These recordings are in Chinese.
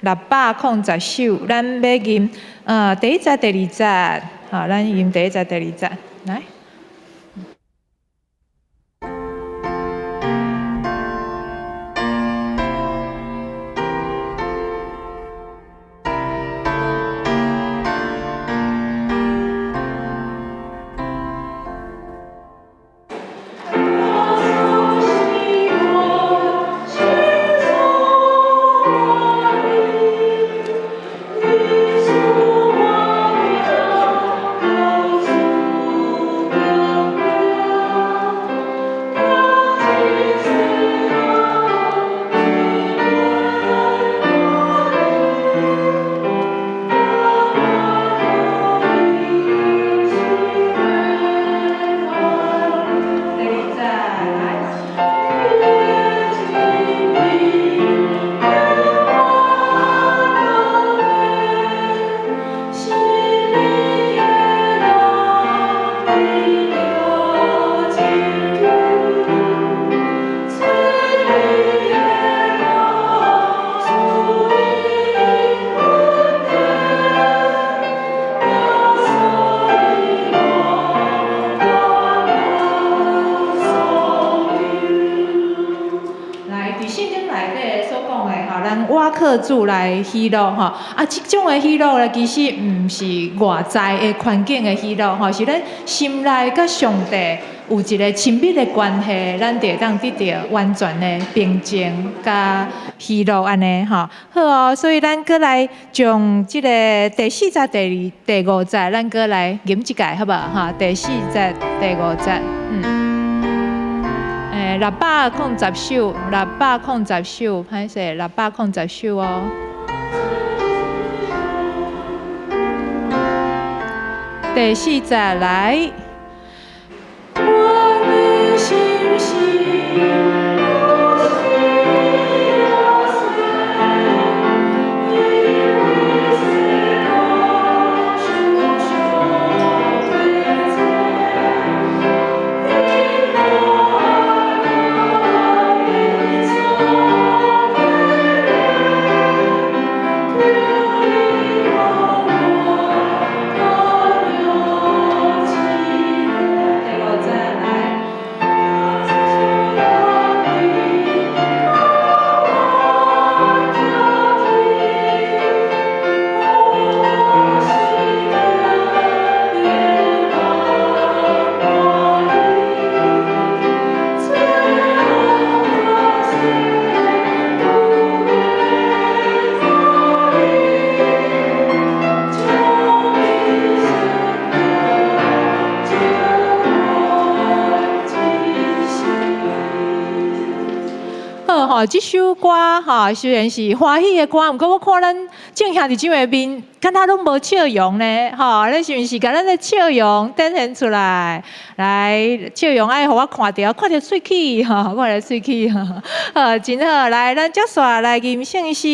610首，咱要吟第一节、第二节，咱吟第一节、第二节，来。瓦克主来喜乐吼，这种的喜乐咧，其实唔是外在的环境的喜乐吼，是咱心内甲上帝有一个亲密的关系，咱就当得到完全的平静甲喜乐安尼吼。好哦，所以咱过来从这个第4节、第5节，咱过来吟一届好不好？哈，第4节、第5节，610首，610首，歹势，610首哦。第4节来。我的心息。这首歌虽然是欢喜的歌，不过我看咱正兄弟姐妹面，敢若拢无笑容呢，咱是毋是甲咱的笑容展现出来？来，笑容爱互我看到喙齿看到喙齿真好。来，咱接续来吟圣诗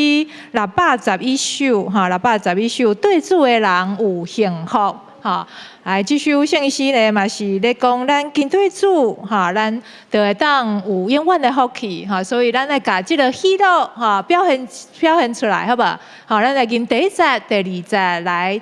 611首611首，对主的人有幸福来，这首圣诗呢，嘛是咧讲咱跟对主咱就会当有永远的福气所以咱来把这个喜乐表现出来，好不好？咱来吟第1节、第2节来。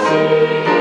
See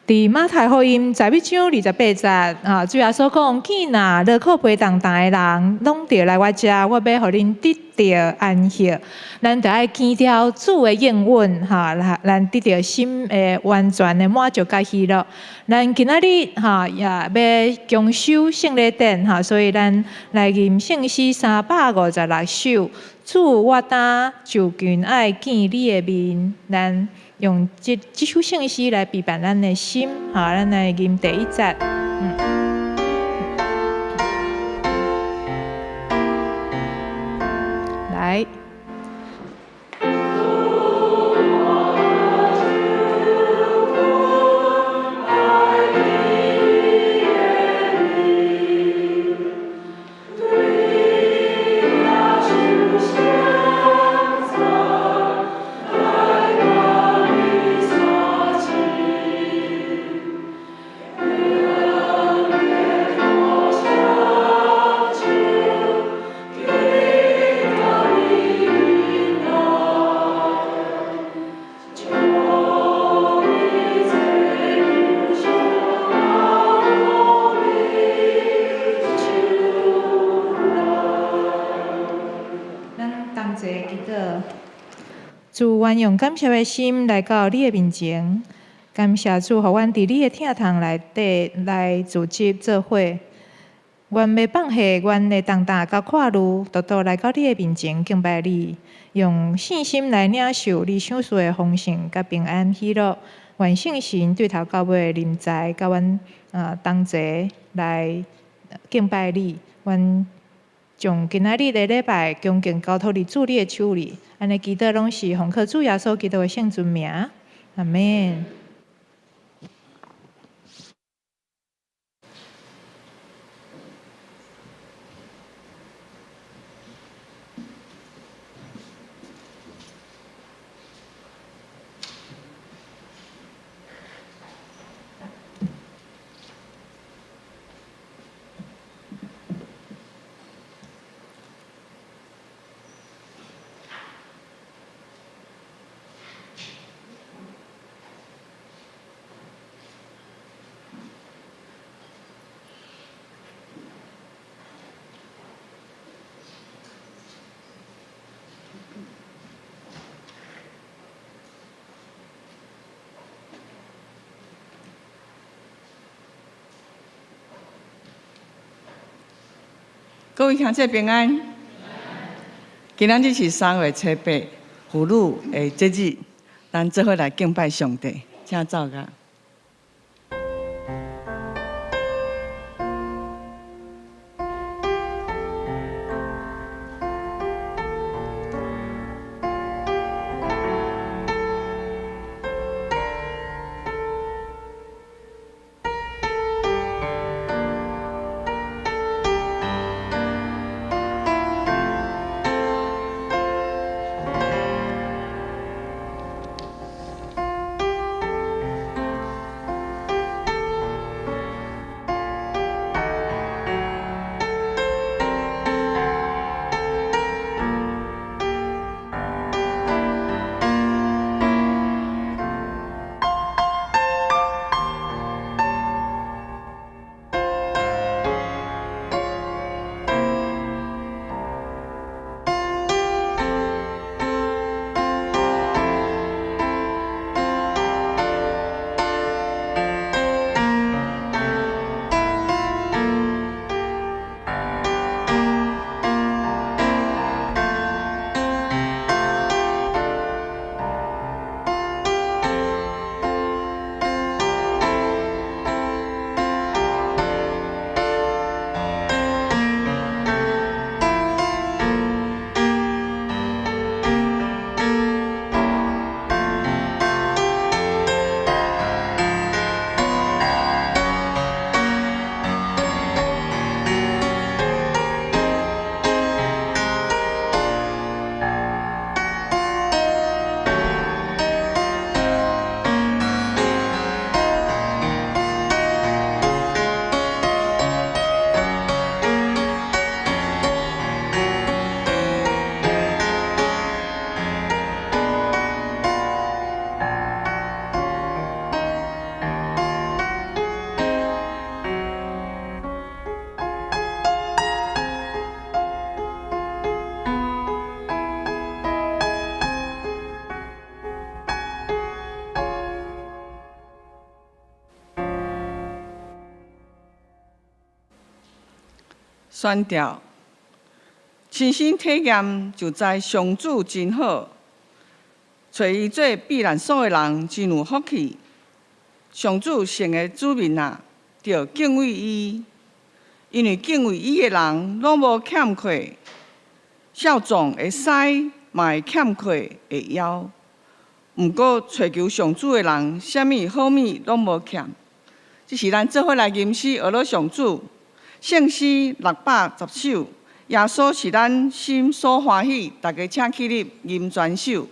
伫马太福音11章28节啊，主耶稣讲：见哪，落靠背重担的人，拢着来我遮，我要互恁得到安息。咱着爱见到主的应允，咱得到心的完全的满足甲喜乐。咱今仔日也要强修圣礼典所以咱来吟圣诗356首。主，我担就近爱见你的面，咱用这首圣诗来陪伴咱的心，咱来吟第1节。来。主，阮用感谢的心来到你的面前，感谢主，互阮伫你的疼痛内底来组织做伙。阮要放下阮的重担甲看路，独独来到你的面前敬拜你，用信心来领受你赏赐的丰盛甲平安喜乐。愿圣神对头到尾临在，甲阮同齐来敬拜你。阮将今仔日的礼拜恭敬交托伫主你的手里，安尼祈祷拢是奉靠主耶稣基督的圣尊名，阿门。各位兄姐平安。今仔日是3月7日，妇女的节日，咱做伙来敬拜上帝，请走个。宣调，亲身体验就知上主真好，找伊做避难所的人真有福气。上主圣的子民啊，着敬畏伊，因为敬畏伊的人拢无欠缺，少壮的师嘛会欠缺的腰。毋过找求上主的人，啥物好物拢无欠。这是咱做伙来吟诗学了上主，圣诗610首，耶稣是咱心所欢喜。大家请起立吟全首。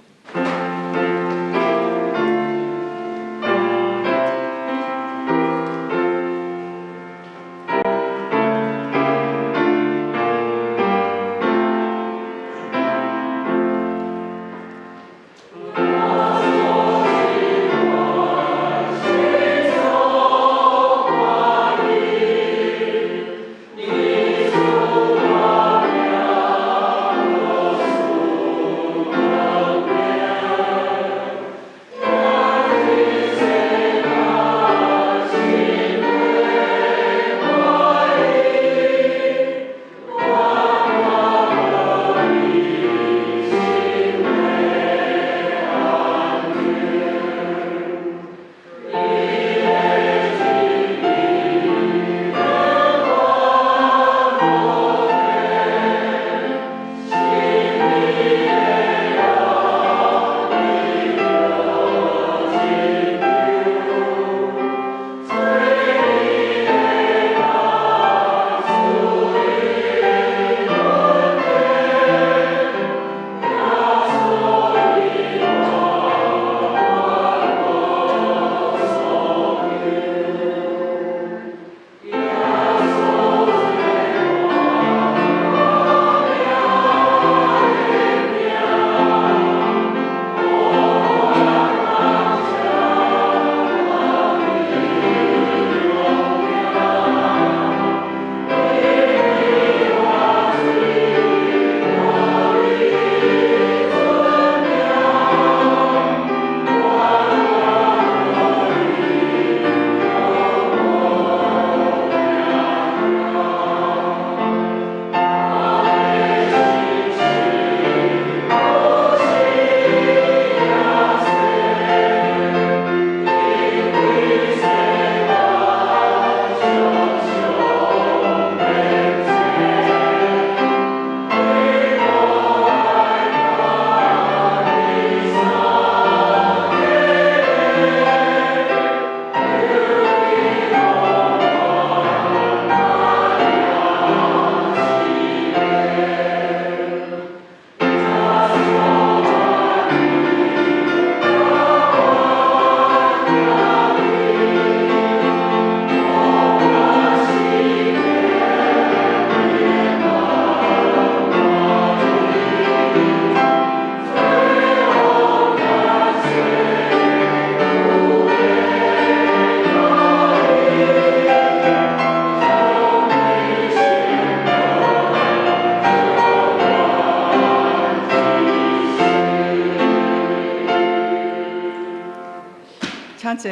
请坐。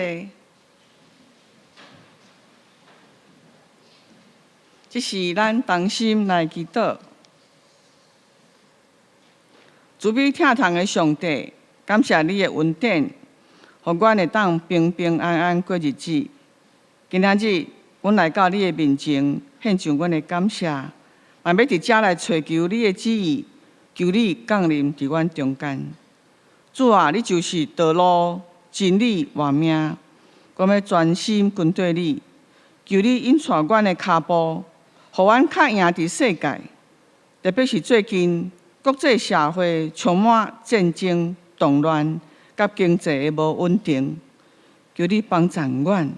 这是咱同心来祈祷。慈悲疼痛的上帝，感谢你的恩典，互阮会当平平安安过日子。今仔日，阮来到你的面前，献上阮的感谢，嘛要伫遮来找求你的旨意，求你降临伫阮中间。主啊，你就是道路、真理、活命，阮要专心跟对你，求你引带阮的脚步，互阮较赢伫世界。特别是最近国际社会充满战争、动乱，甲经济的无稳定，求你帮助阮，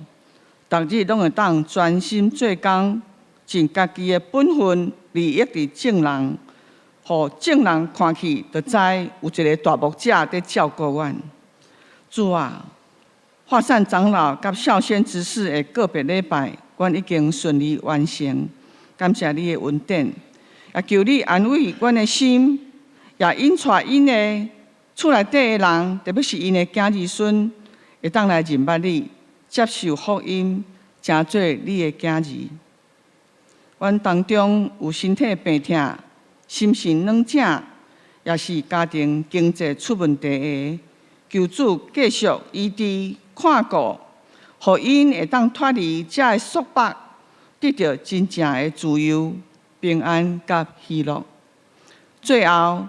逐日拢会当专心做工，尽家己的本分，利益伫众人，互众人看去就知有一个大牧者伫照顾阮。主啊，化善长老甲孝先执事的个别礼拜，阮已经顺利完成，感谢你的恩典。也求你安慰阮的心，也引带因的厝内底的人，特别是因的囝儿孙，会当来认捌你，接受福音，成做你的囝儿。阮当中有身体病痛、心神软正，也是家庭经济出问题的，求主继续医治看顾，互因会当脱离这个束缚，得到真正的自由、平安甲喜乐。最后，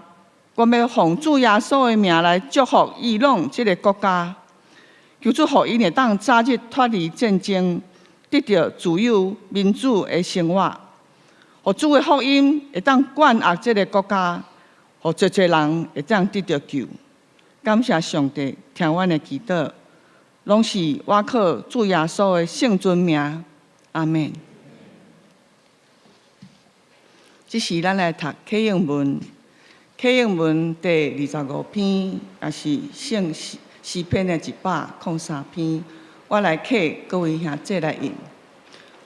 我要奉主耶稣的名来祝福伊朗这个国家，求主互因会当早日脱离战争，得到自由民主的生活。互主的福音会当管辖这个国家，互侪侪人会当得到救。感谢上帝，听阮的祈祷，拢是我靠主耶稣的圣尊名，阿门。这是咱来读启应文，启应文第25篇，也是圣诗篇的103篇。我来刻各位兄姐来引。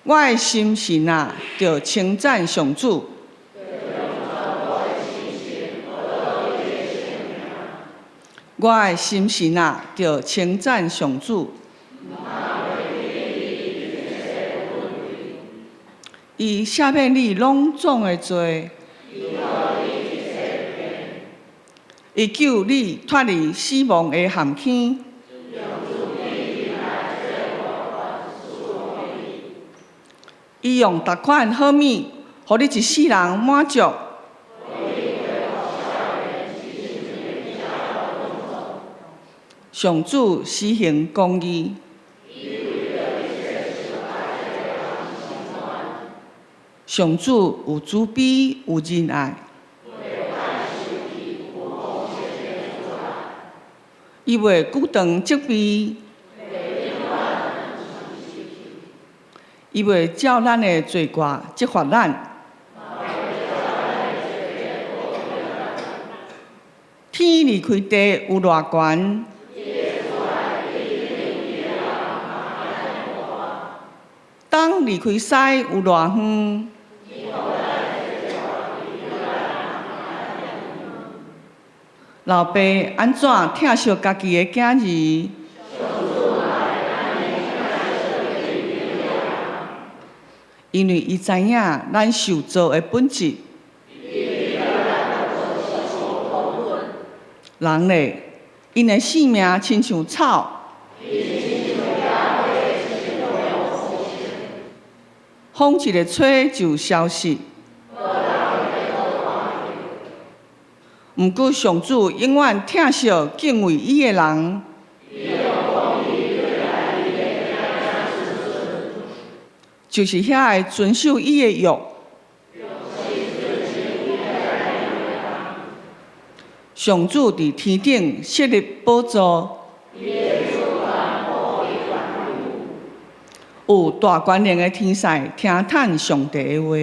我的心神啊，着称赞上主。我的心神啊，着称赞上主。伊赦免你拢总的罪，伊救你脱离死亡的陷阱。伊用逐款好物，互你一世人满足。上主施行公义，上主有慈悲有仁爱，伊袂久长责备，伊袂照咱的罪过责罚咱。天离开地有偌悬，东离开西有偌远。老爸安怎疼惜家己的囝儿？因为伊知影咱受造的本质。人嘞，因的性命亲像草，风一个吹就消失。毋过上主永远疼惜敬畏伊的人。就是遐个遵守伊的约。上主伫天顶设立宝座，有大权能的天使听叹上帝的话，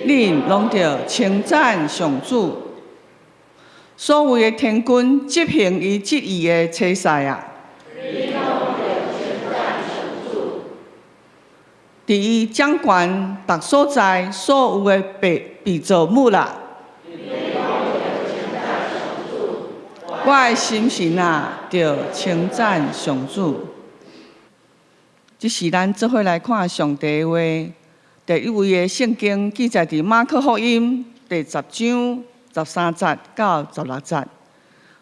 恁拢着称赞上主。所有的天君执行伊旨意的车赛啊！伫伊掌权逐所在所有的被造物啦，我的心神啊，着称赞上主。这是咱做伙来看上帝的话。第一位的圣经记载伫马可福音第10章13节到16节。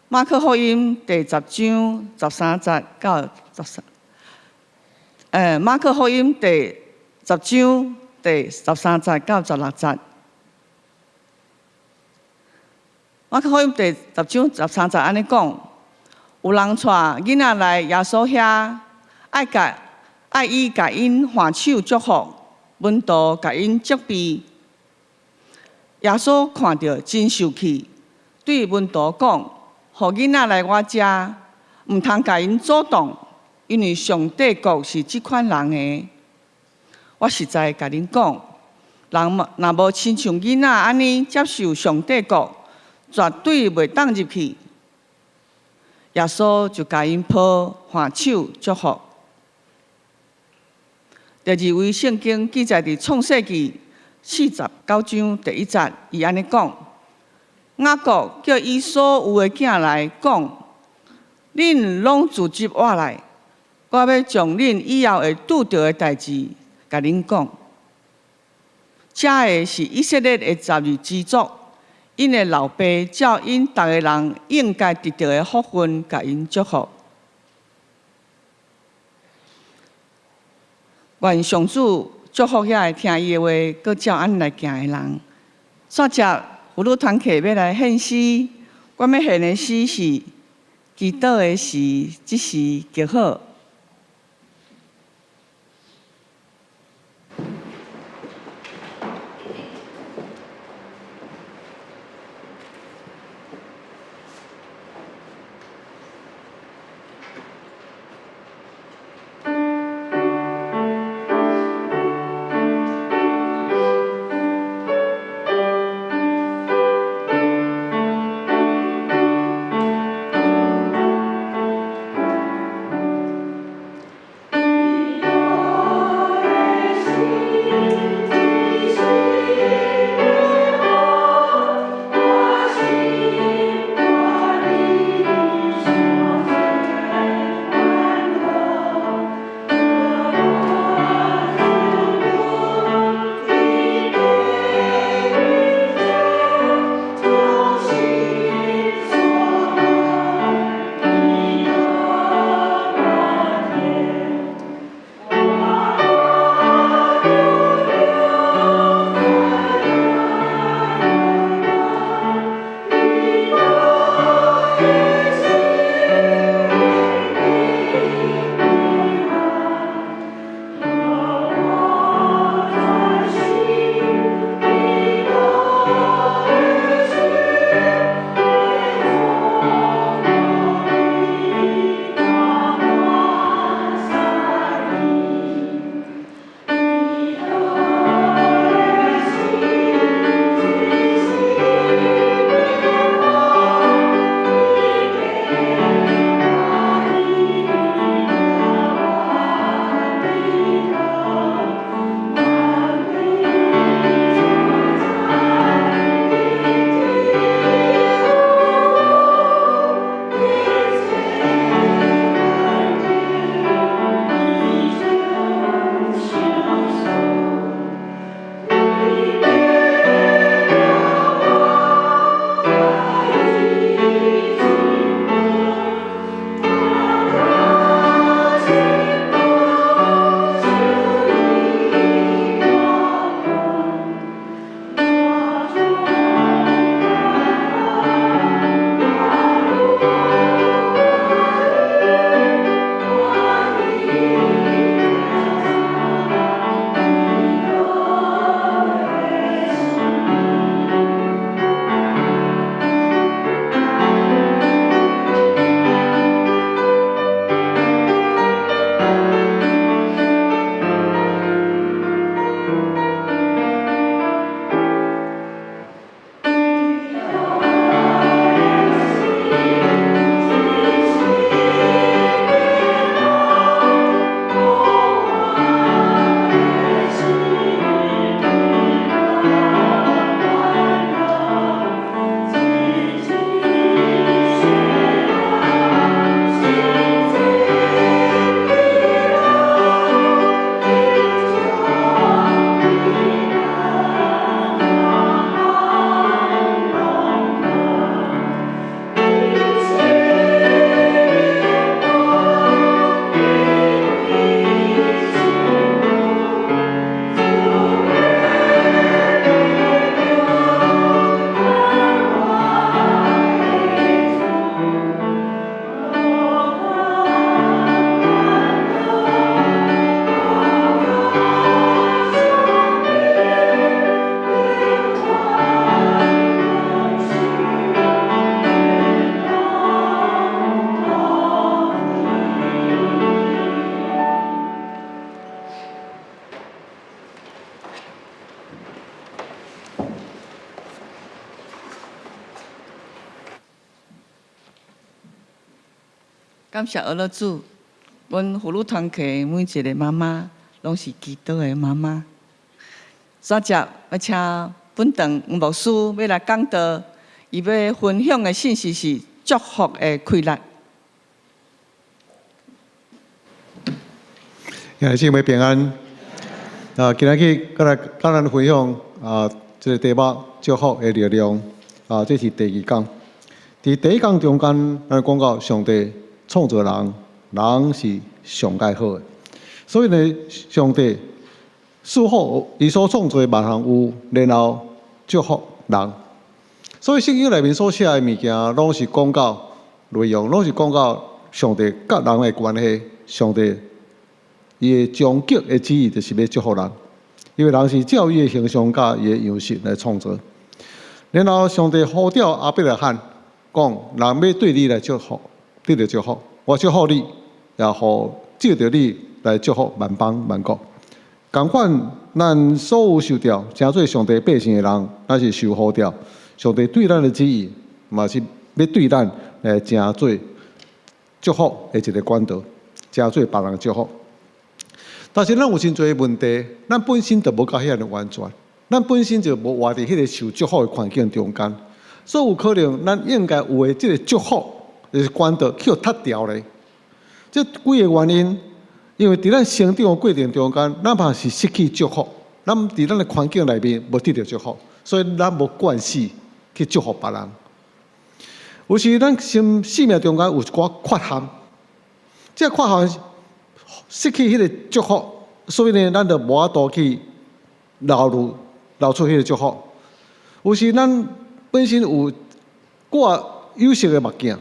马可福音第10章13节到马可福音第10章第13节到16节。马可福音第10章13节安尼讲：有人带囡仔来耶稣遐，爱伊甲因还手祝福，门徒甲因责备。耶稣看到真生气，对门徒讲：互囡仔来我遮，毋通甲因阻挡，因为上帝国是即款人的。我实在甲恁讲，人若无亲像囡仔安尼接受上帝国，绝对袂当入去。耶稣就甲因抱还手祝福。第二位圣经记载伫创世纪49章第1节，伊安尼讲：雅各叫伊所有的囝来讲，恁拢自入我来，我要将恁以后会拄到的代志，甲恁讲。这个是以色列的12支族，因的老爸照因逐个人应该得到的福分，甲因祝福。愿上主祝福遐个听伊的话，搁照安来行的人。煞只妇女团契要来献诗，我要献的诗是祈祷的诗，即是极好。感谢俄罗主，阮妇女团契每一个妈妈，拢是基督的妈妈。接着要请本堂黄牧师要来讲道，伊要分享的信息是祝福的开列。今日姊妹平安。今日跟咱分享这个题目祝福的力量。这是第二讲。伫第一讲中间，咱讲到上帝创造人，人是上介好的。所以呢，上帝赐福伊所创造的万行有，然后祝福人。所以圣经内面所写的物件，拢是讲到内容，拢是讲到上帝甲人的关系。上帝伊的终极的旨意，就是要祝福人，因为人是照伊的形象甲伊的样式来创造。然后上帝呼召亚伯拉罕，讲人要对你来祝福，得到祝福，我祝福你，也好借着你来祝福万邦万国。同款，咱所有受召成做上帝百姓的人，咱是受呼召。上帝对咱的旨意，嘛是要对咱来成做祝福的一个管道，成做别人的祝福。但是咱有真侪问题，咱本身就无甲遐个完全，咱本身就无活伫迄个受祝福的环境中间，所以有可能咱应该有的即个祝福就是管道去互踢掉咧。这几个原因，因为伫咱成长的过程中间，哪怕是失去祝福，咱伫咱的环境内面无得到祝福，所以咱无惯势去祝福别人。有时咱生命中间有一寡缺陷，这缺陷失去迄个祝福，所以呢，咱就无法度去流出迄个祝福。有时咱本身有挂有色的目镜，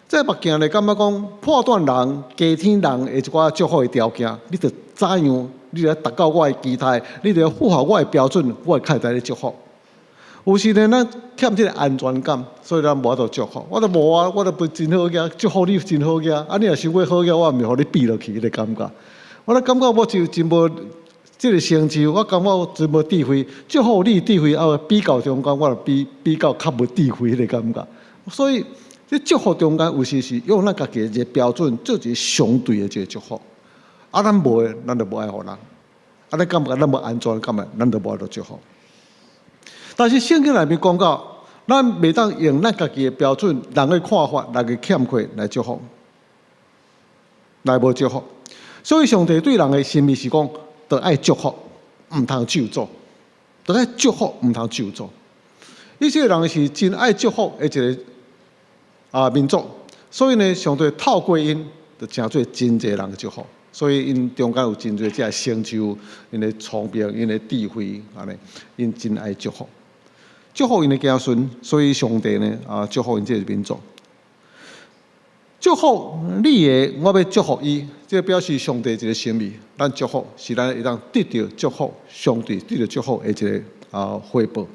这目镜咧感觉讲判断人、家庭人的一寡祝福的条件，你着怎样？你着达到我的期待，你着符合我的标准，我会开始咧祝福。有时呢，咱欠这个安全感，所以咱无法度祝福。我都无啊，我都不真好个，祝福你真好个。啊，你若想过好个，我毋是互你比落去迄个感觉。我咧感觉我就真无这个成就，我感觉真无智慧。祝福你智慧，啊，比较中间，我比较较无智慧迄个感觉。所以，这祝福中间有时是用咱家己的一个标准做一个相对的一个祝福。啊，咱无的，咱就无爱互人。啊，咱感觉咱无安全感的，咱就无爱度祝福。但是圣经内面讲到，咱袂当用咱家己的标准、人的看法、人的欠缺来祝福，来无祝福。所以上帝对人的心意是讲，得爱祝福，毋通咒诅；得爱祝福，毋通咒诅。以色列人是真爱祝福的一个民族，所以呢，上帝透过因，就成做真侪人的祝福。所以因中间有真侪只成就，因的聪明，因的智慧，安尼，因真爱祝福。祝福因的子孙，所以上帝呢祝福因这个民族。祝福你的，我要祝福伊，这表示上帝一个心意。咱祝福是咱会当得到祝福，上帝得到祝福的一个回报。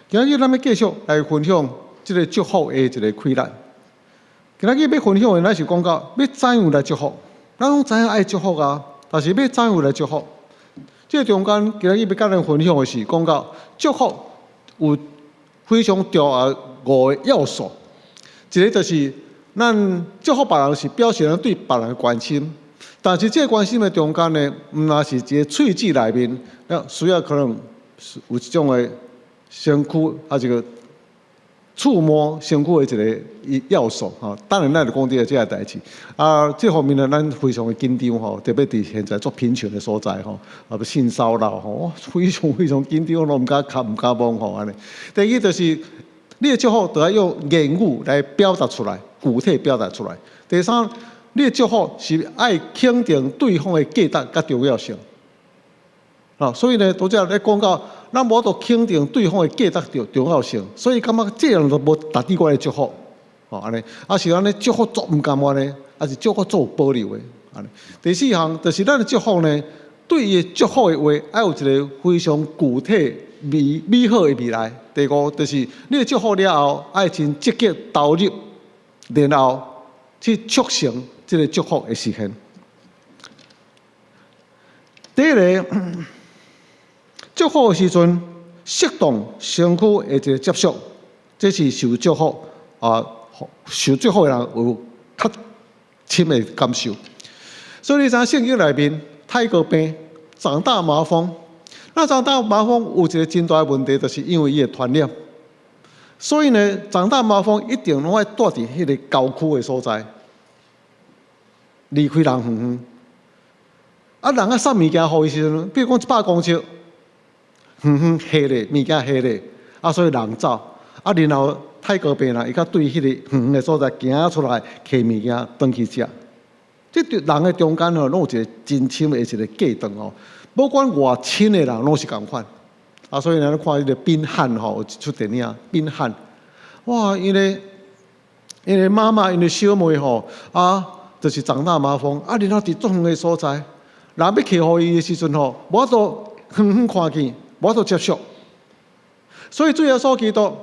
今日咱要继续来分享这个祝福的一个规律。今日要分享的，咱是讲到要怎样来祝福。咱拢知影爱祝福啊，但是要怎样来祝福？这中间今日要甲咱分享的是讲到祝福。有非常重要5个要素，一个就是咱祝福别人是表示咱对别人的关心，但是这个关心的中间呢，毋那是一个喙齿内面，需要可能有一种的身躯啊一个触摸身躯的一个要素哈。当然，咱就讲这个代志这方面呢，咱非常的紧张吼，特别伫现在做贫穷的所在吼，性骚扰吼，非常紧张，拢毋敢哭，毋敢摸吼安尼。第二就是你的祝福都要用言语来表达出来，具体表达出来。第三，你的祝福是爱肯定对方的价值甲重要性。所以呢，拄则咧讲到，咱无度肯定对方的价值重要性，所以感觉这样都无达到我的祝福，安尼，是安尼祝福做毋甘愿呢，还是祝福做有保留的，安尼。第四项就是咱的祝福呢，对伊祝福的话，要有一个非常具体、美好的未来。第五就是你的祝福了后，爱真积极投入，然后去促成这个祝福的实现。第一个。祝福的时阵，适当身躯的一个接触，这是受祝福受祝福的人有较深的感受。所以你知影圣经内面，泰戈病、长大麻风，那长大麻风有一个真大的问题，就是因为伊的传染。所以呢，长大麻风一定拢爱住伫迄个郊区的所在，离开人远远。啊，人啊送物件互伊时阵，比如讲100公尺，黑咧，物件黑咧，啊，所以人走，啊，然后泰戈病人伊较对迄个的所在行出来，摕物件转去食。即人的中间吼，拢有一个真深的一个隔断吼，不管偌亲的人，拢是共款。啊，所以咱看迄个宾汉吼，有一出电影《宾汉》，哇，因为妈妈因为小妹吼啊，就是长大麻风啊，然后伫种远的所在，人要去互伊的时阵吼，无法度远看见，无法度接触。所以主耶稣基督，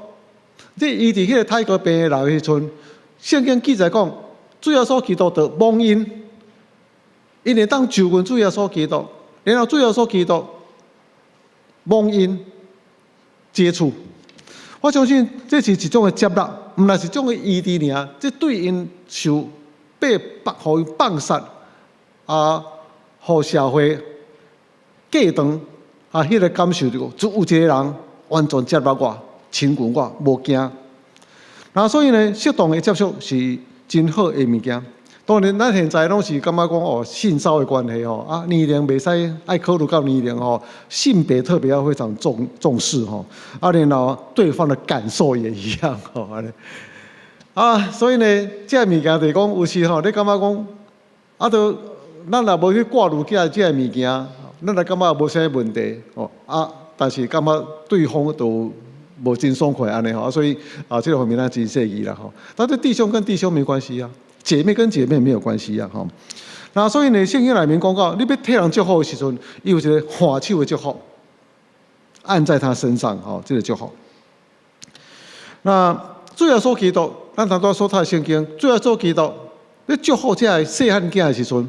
伊伫迄个泰戈病的人的时阵，圣经记载讲，主耶稣基督就蒙因，因会当就近主耶稣基督，然后主耶稣基督蒙因接触。我相信这是一种的接纳，毋但是一种的医治尔，这对因受被互因放杀啊，互社会隔断啊，迄个感受着，就有一个人完全接纳我、亲近我，无惊。所以呢，适当的接触是真好的物件。当然，咱现在拢是感觉讲哦，性骚的关系吼啊，年龄袂使爱考虑到年龄吼，性别特别要非常重视吼，啊，然后对方的感受也一样吼，安尼啊，所以呢，这物件就是讲有时吼，你感觉讲啊，都咱若无去挂入这物件，咱就感觉无啥问题哦啊，但是感觉对方都无真爽快安尼吼，所以啊，这个方面咱真细意啦吼，但是弟兄跟弟兄没关系啊。姐妹跟姐妹没有关系啊，吼。那所以呢，圣经里面讲到，你要替人祝福的时阵，伊有一个换手的祝福，按在他身上，吼，这个祝福。那主耶稣基督，咱头拄说他的圣经，主耶稣基督，你祝福这个细汉囝的时阵，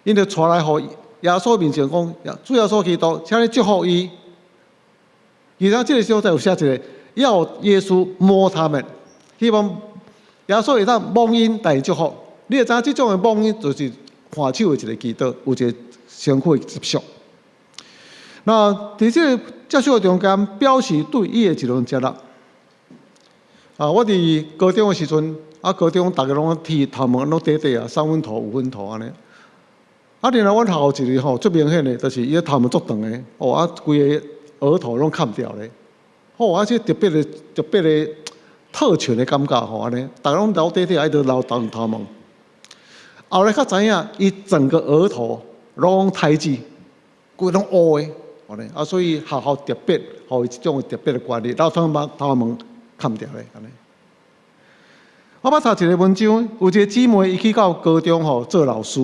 因就带来互耶稣面前讲，主耶稣基督，请你祝福伊。然后这个时候再有写一个，要耶稣摸他们，希望。耶稣会当蒙因带祝福，你会知影这种的蒙因就是换手的一个祈祷，有一个相互的接触。那伫这个接触中间，表示对伊的一种接纳。啊，我伫高中的时阵，啊，高中大家拢剃头毛，拢短短啊，3分头、5分头安尼。啊，然后阮校一个吼，最明显的，就是伊个头毛足长的，哦，啊，规个额头拢砍掉咧，哦，啊，这特别的。特权的感觉吼，安尼，大家拢留短短，爱着留长头毛。后来较知影，伊整个额头拢胎记，规拢乌的，安尼啊，所以学校特别，互伊一种特别的管理，然后把头毛砍掉咧，安尼。我捌读一个文章，有一个姊妹伊去到高中吼做老师。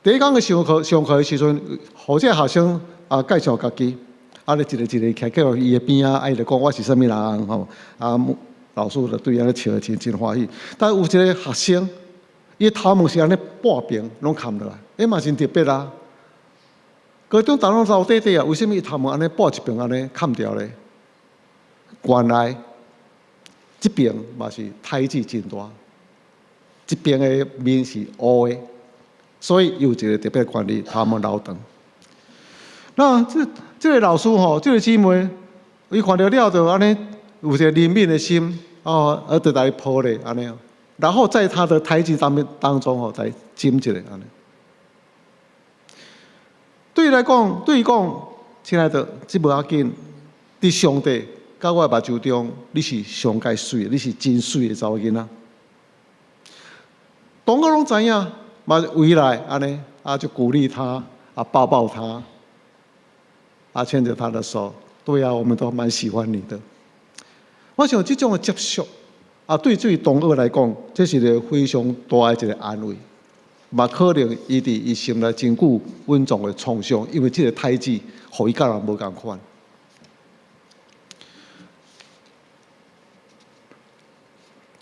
第一天嘅上课的时阵，互这学生啊介绍家己。啊！你一个徛喺伊的边啊，伊就讲我是啥物人吼，啊，老师就对安尼笑真欢喜。但有一个学生，伊头毛是安尼半边拢砍落来，迄嘛真特别啦。高中大拢老短短啊，为什么伊头毛安尼半一边安尼砍掉咧？原来这边嘛是胎记真大，这边的面是乌的，所以有一个特别管理头毛留长。那这个老师吼，这个姊妹，伊看到了就安尼有一个怜悯的心哦，而就来抱咧安尼，然后在他的胎记当中吼，再浸一下安尼。对伊来讲，亲爱的，这无要紧，伫上帝甲我目睭中，你是上界水的，你是真水的查某囡仔。同学拢知影，嘛围来安尼，啊就鼓励他，啊抱抱他。啊，牵着他的手，对啊，我们都蛮喜欢你的。我想这种的接受，啊，对同学来讲，这是一个非常大的一个安慰。嘛，可能伊伫伊心内真久稳重的创伤，因为这个胎记，互伊甲人无共款。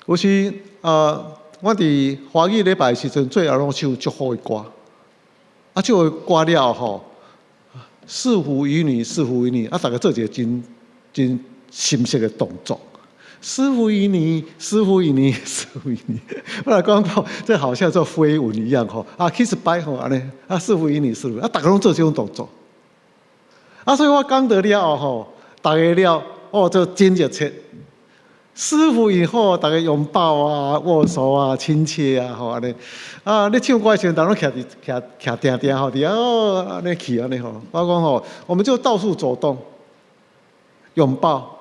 有时我伫华语礼拜的时阵，最后拢唱祝福的歌，啊，这个歌了吼。赐福于你，赐福于你，啊！大家做一个真深色的动作，赐福于你，赐福于你，赐福于你。我来讲到，这好像做飞吻一样吼，啊 ，kiss bye 吼，安尼，啊，赐福于你，赐福，啊，大家拢做这种动作，啊，所以我讲得了吼，大家了，哦，就真热切，师傅以后大家拥抱啊、握手啊、亲切啊，吼安尼。啊，你唱歌的时候，大家徛定定吼，伫哦安尼去安尼吼。我讲吼，我们就到处走动，拥抱、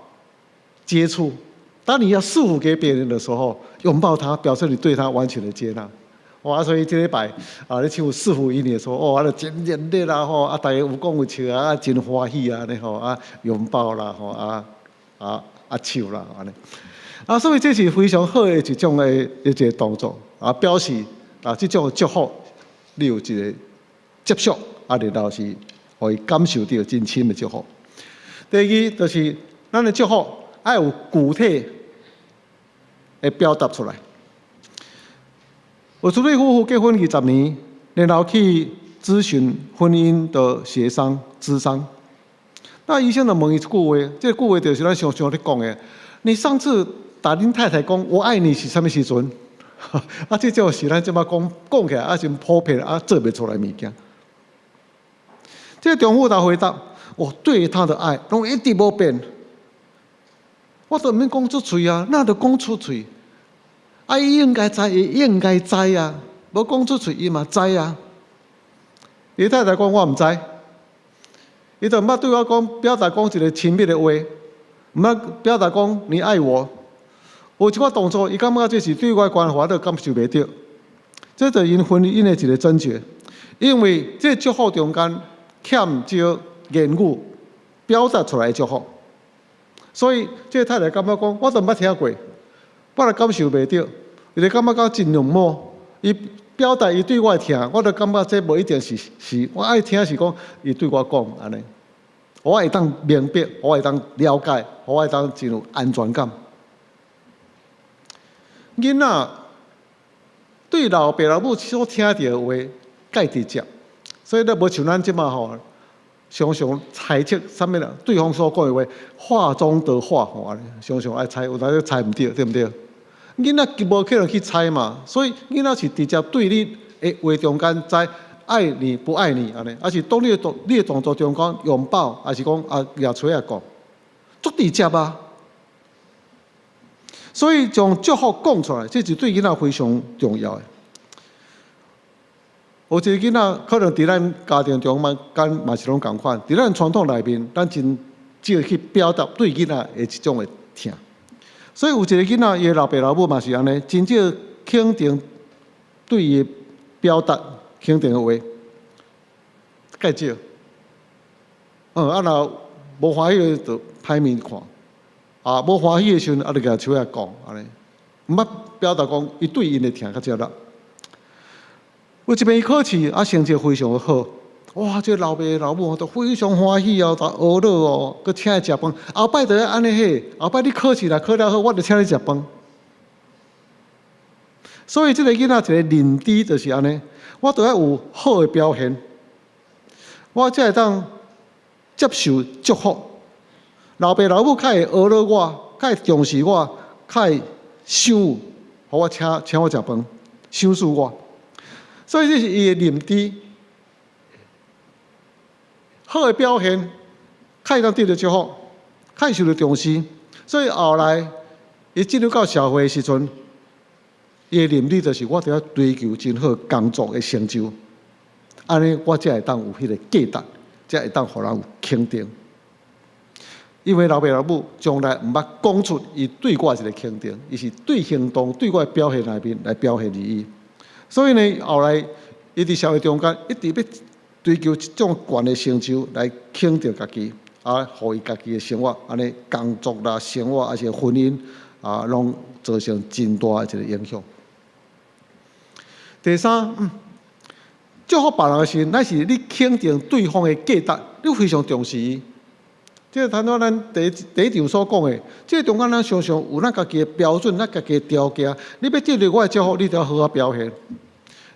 接触。当你要束缚给别人的时候，拥抱他，表示你对他完全的接纳。哇，所以这礼拜啊，你唱四福音的时候，哦，啊，真热烈啦吼，啊，大家有讲有笑啊，真欢喜啊，尼吼啊，拥抱啦吼，笑啦安尼。啊，所以这是非常好的一种的一个动作啊，表示啊，这种祝福你有一个接受，啊，然后是可以感受到真深的祝福。第二就是咱的祝福要有具体的表达出来。我这对夫妇结婚20年，然后去咨询婚姻的协商、咨商。那医生就问伊一句话，这句话就是咱常常咧讲的。你上次打恁太太讲"我爱你"是啥物时阵？啊，这就是咱即摆讲起来啊，真普遍啊，做袂出来物件。这丈夫他回答："我对他的爱，拢一直无变。我都毋免讲出嘴啊，那就讲出嘴。啊，伊应该知，伊应该知啊，无讲出嘴，伊嘛知啊。伊太太讲我毋知，伊就毋捌对我讲，表达讲一个亲密的话，毋捌表达讲你爱我。有一寡动作，伊感觉这是对我关怀都感受袂到，这就因婚姻的一个症结。因为这祝福中间欠少言语表达出来的祝福，所以这太太感觉讲，我都毋捌听过。我就感受袂到，伊就感觉讲真冷漠。伊表达伊对我听，我就感觉这无一定是我爱听是讲伊对我讲安尼，我会当明白，我会当了解，我会当真有安全感。囡仔对老爸老母所听到的话，介直接，所以咧无像咱即马吼，常常猜测啥物啦，对方所讲的话，话中的话吼，安尼常常爱猜，有当时猜毋对，对毋对？囡仔无可能去猜嘛，所以囡仔是直接对你的话中间知爱你不爱你安尼，还是当你的动作中间拥抱，还是讲牙吹啊讲，足直接啊。所以将祝福讲出来，这是对囡仔非常重要的。有一个囡仔可能伫咱家庭中嘛是拢共款，伫咱传统内面，咱真少去表达对囡仔的一种的疼。所以有一个囡仔，伊老爸老母嘛是安尼，真少肯定对伊表达肯定的话，介少。若无欢喜就歹面看，无欢喜的时阵，就甲手来讲安尼，毋捌表达讲伊对因的疼较少啦。有一边伊考试成绩非常的好，哇！这老爸老母都非常欢喜哦，都学乐哦，佮请伊食饭。后摆就要安尼嘿，后摆你考试啦，考了好，我就请你食饭。所以这个囡仔一个认知就是安尼，我都要有好的表现，我才会当接受祝福。老爸老母较会学乐我，较会重视我，较会想有，互我请我食饭，想视我。所以这是伊的认知。好的表现，较会当得到祝福，较会受到重视。所以后来，伊进入到社会的时阵，伊的认知就是我得要追求真好工作的成就，安尼我才会当有迄个价值，才会当互人有肯定。因为老爸老母从来毋捌讲出伊对我一个肯定，伊是对行动、对我的表现内面来表现伊。所以呢，后来伊伫社会中间一直要追求这种悬的成就来肯定家己，互伊家己的生活，安尼工作啦、生活还是婚姻拢造成真大的一个影响。第三，祝福别人的时，乃是你肯定对方的价值，你非常重视伊。这个谈到咱第一场所讲的，这个中间咱常常有咱家己的标准，咱家己的条件。你要得到我的祝福，你就要好好表现；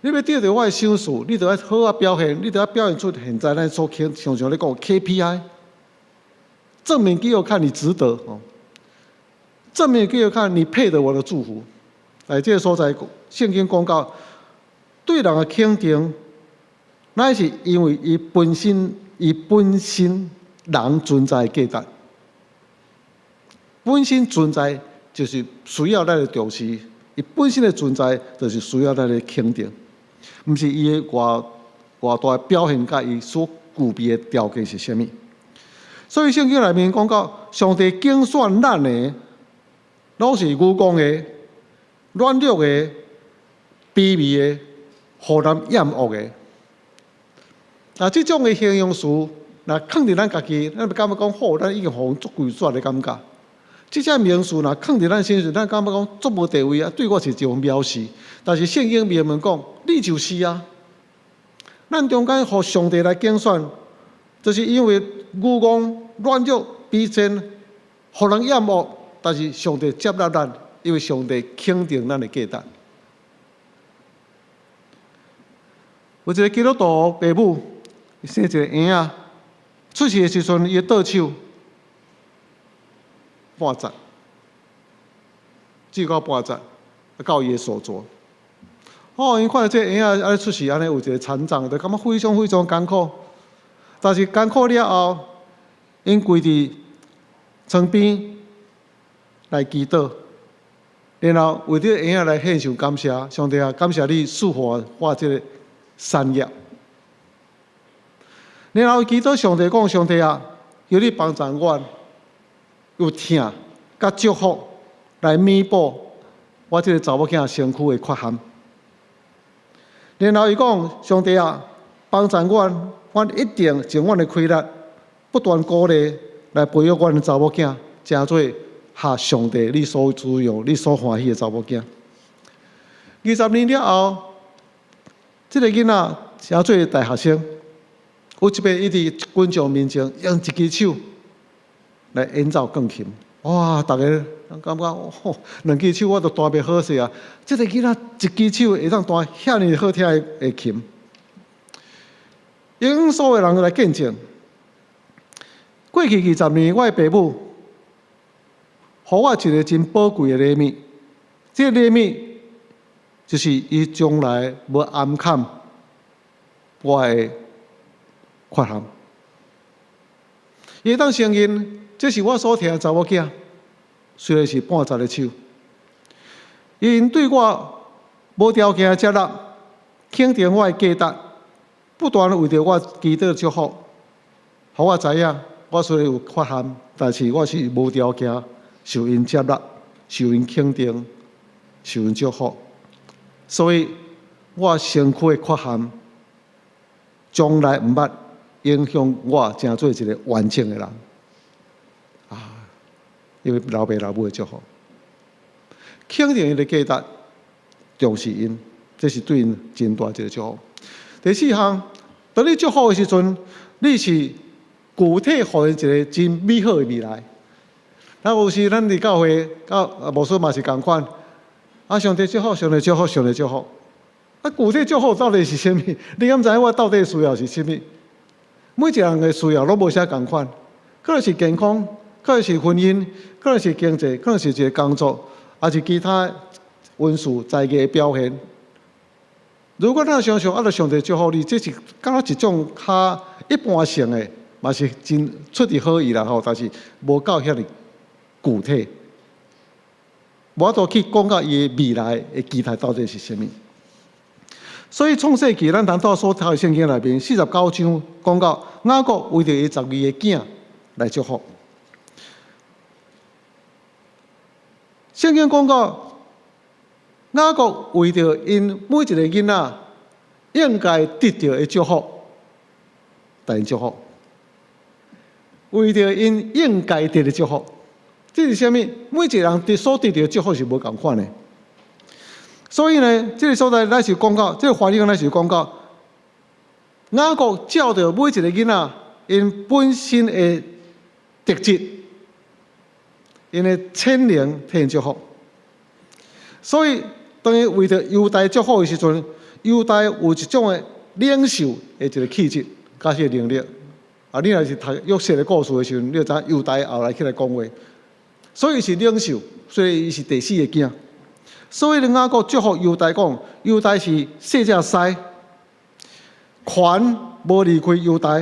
你要得到我的赏识，你就要好好表现。你就要表现出现在咱所常常咧讲 KPI， 证明给我看你值得哦，证明给我看你配得我的祝福。在这个所在，圣经讲到对人的肯定，乃是因为伊本身人存在的价值，本身存在就是需要咱的重视，伊本身的存在就是需要咱的肯定，毋是伊的外大的表现，甲伊所具备的条件是啥物。所以圣经内面讲到，上帝拣选咱的，拢是愚公的、软弱的、卑微的、互人厌恶的。即种的形容词，若肯定咱家己，咱感觉讲好，咱已经互足贵绝的感觉。即只名词若肯定咱身上，咱感觉讲足无地位啊，对我是一种藐视。但是圣经明文讲，你就是啊。咱中间互上帝来拣选，就是因为愚公、软弱、卑贱，互人厌恶，但是上帝接纳咱，因为上帝肯定咱的价值。有一个基督徒爸母生一个婴仔，出世的时阵，伊的倒手半截，至到半截，到伊的手镯。因看到这个婴仔安尼出世，安尼有一个残障，就感觉非常非常艰苦。但是艰苦了后，因跪伫床边来祈祷，然后为着婴仔来献上感谢，上帝啊，感谢你赐予我这个产业。然后祈祷上帝讲：上帝啊，求你帮助我，有疼甲祝福来弥补我这个查某囝身躯的缺陷。然后伊讲：上帝啊，帮助我，我一定尽我的亏力，不断鼓励来培育我的查某囝，成做合上帝你所滋养、你所欢喜的查某囝。20年了后，这个囡仔成做大学生。有一摆，伊伫群众面前用一支手来演奏钢琴，哇！大家感觉哦，两支手我都弹袂好势啊！这个囡仔一支手会当弹遐尼好听的琴，因所有人来见证。过去20年，我的爸母，予我一个真宝贵的礼物，这个礼物就是伊将来要暗藏我的缺陷，伊会当承认，这是我所疼的查某囝，虽然是半截的手，因对我无条件的接纳，肯定我的价值，不断为着我祈祷祝福，互我知影，我虽然有缺陷，但是我是无条件受因接纳、受因肯定、受因祝福，所以我身躯的缺陷，将来毋捌影响我成做一个完整的人因为老爸老母的祝福，肯定因的价值，重视因，这是对因真大一个祝福。第四项，当你祝福的时阵，你是具体予因一个真美好的未来。有时咱伫教会，牧师嘛是同款，上帝祝福，上帝祝福，上帝祝福。具体祝福到底是啥物？你敢知影我到底需要是啥物？每一个人的需要拢无啥同款，可能是健康，可能是婚姻，可能是经济，可能是一个工作，还是其他文书才艺的表现。如果咱想想，上帝祝福你，这是敢一种较一般性的，嘛是真出于好意啦吼，但是无够遐尼具体，无法度去讲到伊的未来的期待到底是啥物。所以创世纪咱当初所读的圣经内面49章讲到雅各为着伊12个囝来祝福。圣经讲到雅各为着因每一个囡仔应该得到的祝福，来祝福；为着因应该得的祝福，这是啥物？每一个人所得到的祝福是无同款的。所以呢，这个所在咱是讲到，这个环境咱是讲到，雅各照着每一个囡仔因本身的特质，因的潜能替因祝福。所以当伊为着犹大祝福的时阵，犹大有一种的领袖的一个气质，加是能力。你若是读约瑟的故事的时候，你就知犹大后来起来讲话，所以是领袖，所以伊是第4个囝。所以雅各祝福犹大讲，犹大是细只狮，权无离开犹大，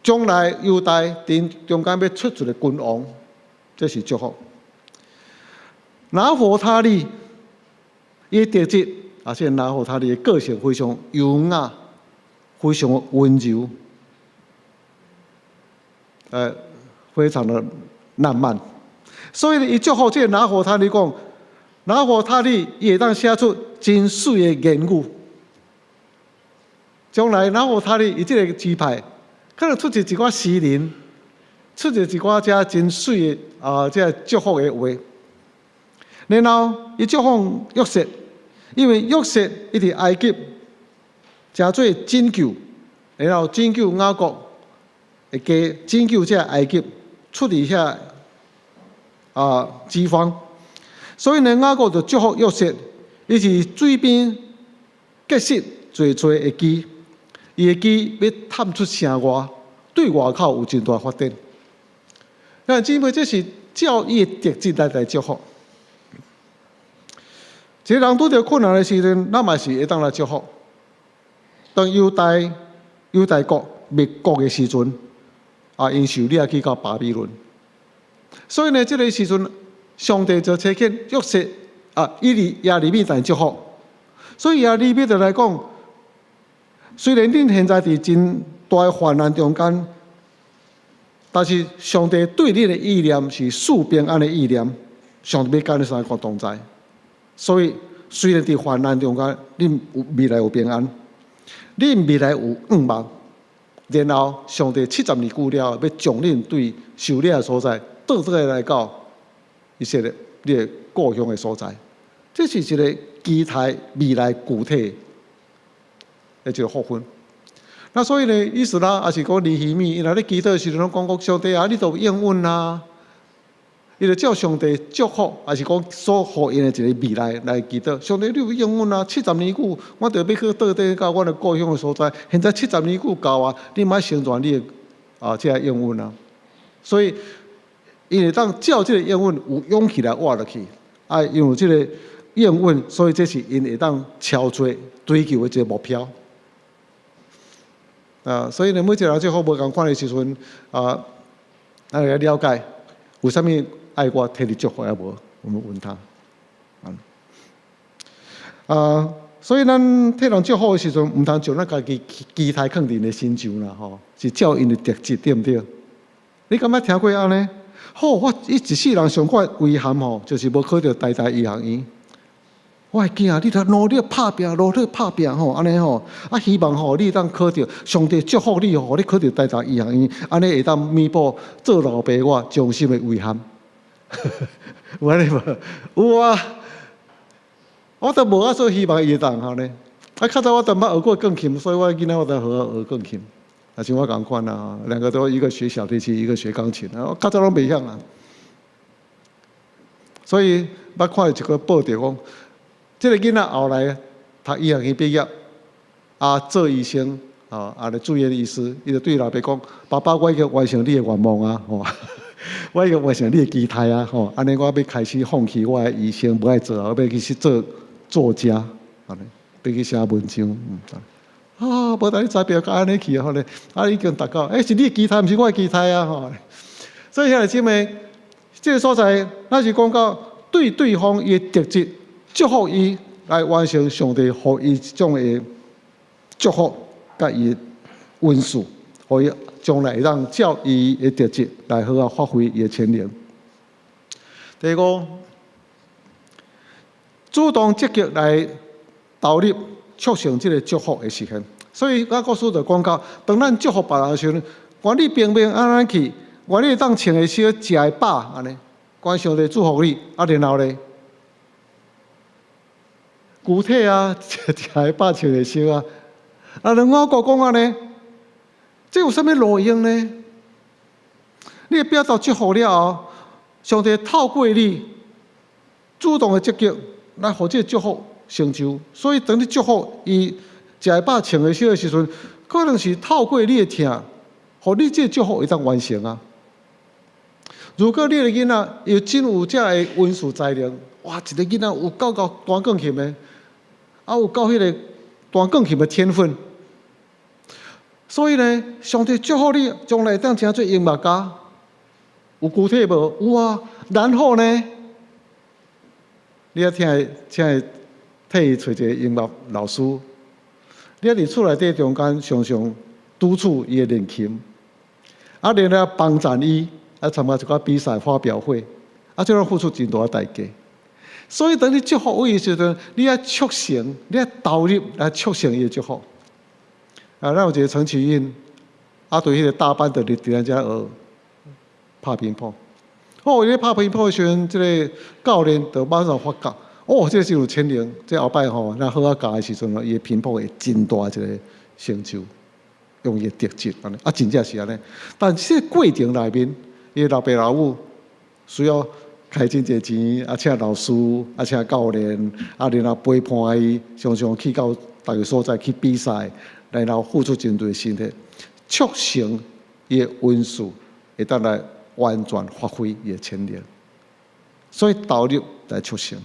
将来犹大伫中间要出一个君王，这是祝福。拿佛他利伊特质，而且拿佛他利的个性非常优雅，非常温柔，非常的浪漫。所以伊祝福这个拿佛他利讲，拿佛他利伊会当写出真水的言语。将来拿佛他利伊这个支派，可能出一寡诗人，出一寡遮真水的这祝福的话。然后伊祝福约瑟，因为约瑟伊伫埃及诚做拯救，然后拯救雅各，会加拯救这埃及出离遐饥荒。所以呢，雅各就祝福约瑟，伊是水边结识最的鸡，伊的鸡要探出城外，对外口有真大发展。但姊妹，这是教义的特质来祝福。一个人拄着困难的时阵，咱嘛是会当来祝福。当犹大国灭国的时阵，因受掠去到巴比伦。所以呢，这个时阵，上帝就差遣约瑟亚利米来祝福。所以亚利米就来讲，虽然恁现在伫真大的患难中间，但是上帝对恁的意念是赐平安的意念，上帝要跟你三个同在。所以，虽然伫患难中间，恁未来有平安，恁未来有愿望，然后上帝70年过了，要将恁对受掠的所在倒转来到以色列你的故乡的所在。这是一个期待未来具体的一个福分。那所以呢，意思啦，也是讲尼希米，伊若咧祈祷的时阵，讲上帝啊，你都有应允啊。伊就照上帝祝福，还是讲所予因的一个未来来祈祷。上帝，你有应允啊！70年久，我就要去倒底到我的故乡的所在。现在70年久到啊，你莫成全你的这个应允啊！所以，因会当照这个应允有勇气来活落去。因为这个应允，所以这是因会当超出追求的一个目标。所以呢，每一个人最好无共款的时阵，来了解为什么爱我替你祝福也无，我们问他。所以咱替人祝福的时阵，唔通将咱家己期待放伫的心上啦，吼，是照因的特质，对不对？你敢捌听过安尼？我一世人上怪遗憾吼，就是无考到台大医学院。我的囝，你着努力拍拼，努力拍拼吼，安尼吼，希望吼你当考到，上帝祝福你吼，你考到台大医学院，安尼会当弥补做老爸我衷心的遗憾。有安尼无？有啊，我都无所希望伊会当吼呢。较早我都捌学过钢琴，所以我囡仔我都学钢琴。像我同款啊，两个都一个学小提琴，一个学钢琴，较早拢袂晓啊。所以捌看一个报道讲。这个囡仔后来读医学院毕业，做医生，来住院医师，伊就对老爸讲：“爸爸，我已经完成你的愿望啊，我已经完成你的期待啊，安尼我要开始放弃我的医生，不爱做，我要去做作家，安尼，要去写文章，无等你才表安尼去，已经达到，是你的期待，不是我的期待啊，所以兄弟姐妹，这个所在，咱是讲到对对方伊的特质。祝福伊来完成上帝予伊这种的祝福，甲伊的恩赐，予伊将来让照伊的特质来好好发挥伊的潜能。第五，主动积极来投入促成这个祝福的实现。所以我告诉就讲到，当咱祝福别人的时候，愿你平平安安去，愿你当穿的少，食的饱，安尼，愿上帝祝福你，然后咧。具体啊，食的饱，穿的少啊。另外个讲安尼，这有啥物路用呢？你表达祝福了后，上帝透过你主动的积极来互这祝福成就。所以当你祝福伊食的饱，穿的少的时阵，可能是透过你的听，互你这祝福会当完成啊。如果你的囡仔有真有这个文书才能，哇，一个囡仔有够弹钢琴的。有够迄个弹钢琴的天分，所以呢，上帝祝福你将来当成做音乐家，有具体无？有啊。然后呢，你要请替伊找一个音乐老师，你伫厝内底中间常常督促伊的练琴，啊，然后帮赞伊，啊，参加一个比赛发表会，啊，这样付出真大的代价。所以，当你祝福伊的时阵，你要促成，你要投入来促成伊的祝福。啊，咱有一个陈启运，啊，对迄个大班的伫咱遮学拍乒乓。哦，伊咧拍乒乓的时阵，即个教练就马上发觉，哦，这真有潜能。这后摆吼，咱好啊教的时阵，伊的乒乓会真大一个成就，用伊的特质安尼，啊，真正是安尼。但是过程内面，伊老爸老母需要开真侪钱，啊，请老师，啊，请教练，啊，然后陪伴伊，常常去到逐个所在去比赛，然后付出真多身体，促成伊的运数会当来完全发挥伊的潜能。所以投入来促成。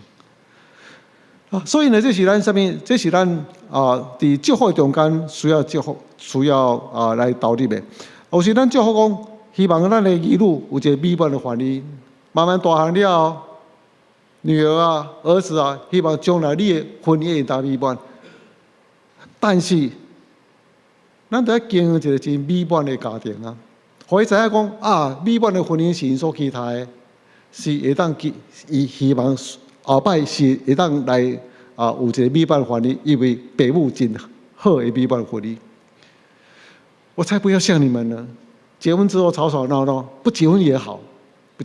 啊，所以呢，这是咱什么？这是咱伫祝福中间需要祝福，需要来投入的。有时咱祝福讲，希望咱的儿女有一个美满的婚姻，慢慢大汉了，女儿啊、儿子啊，希望将来你的婚姻会达美满。但是，咱得经营一个真美满的家庭啊，互伊知影讲啊，美满的婚姻是因所期待的，是会当伊希望后摆是会当来有一个美满婚姻，因为父母真好的美满婚姻。我才不要像你们呢，结婚之后吵吵闹闹，不结婚也好，不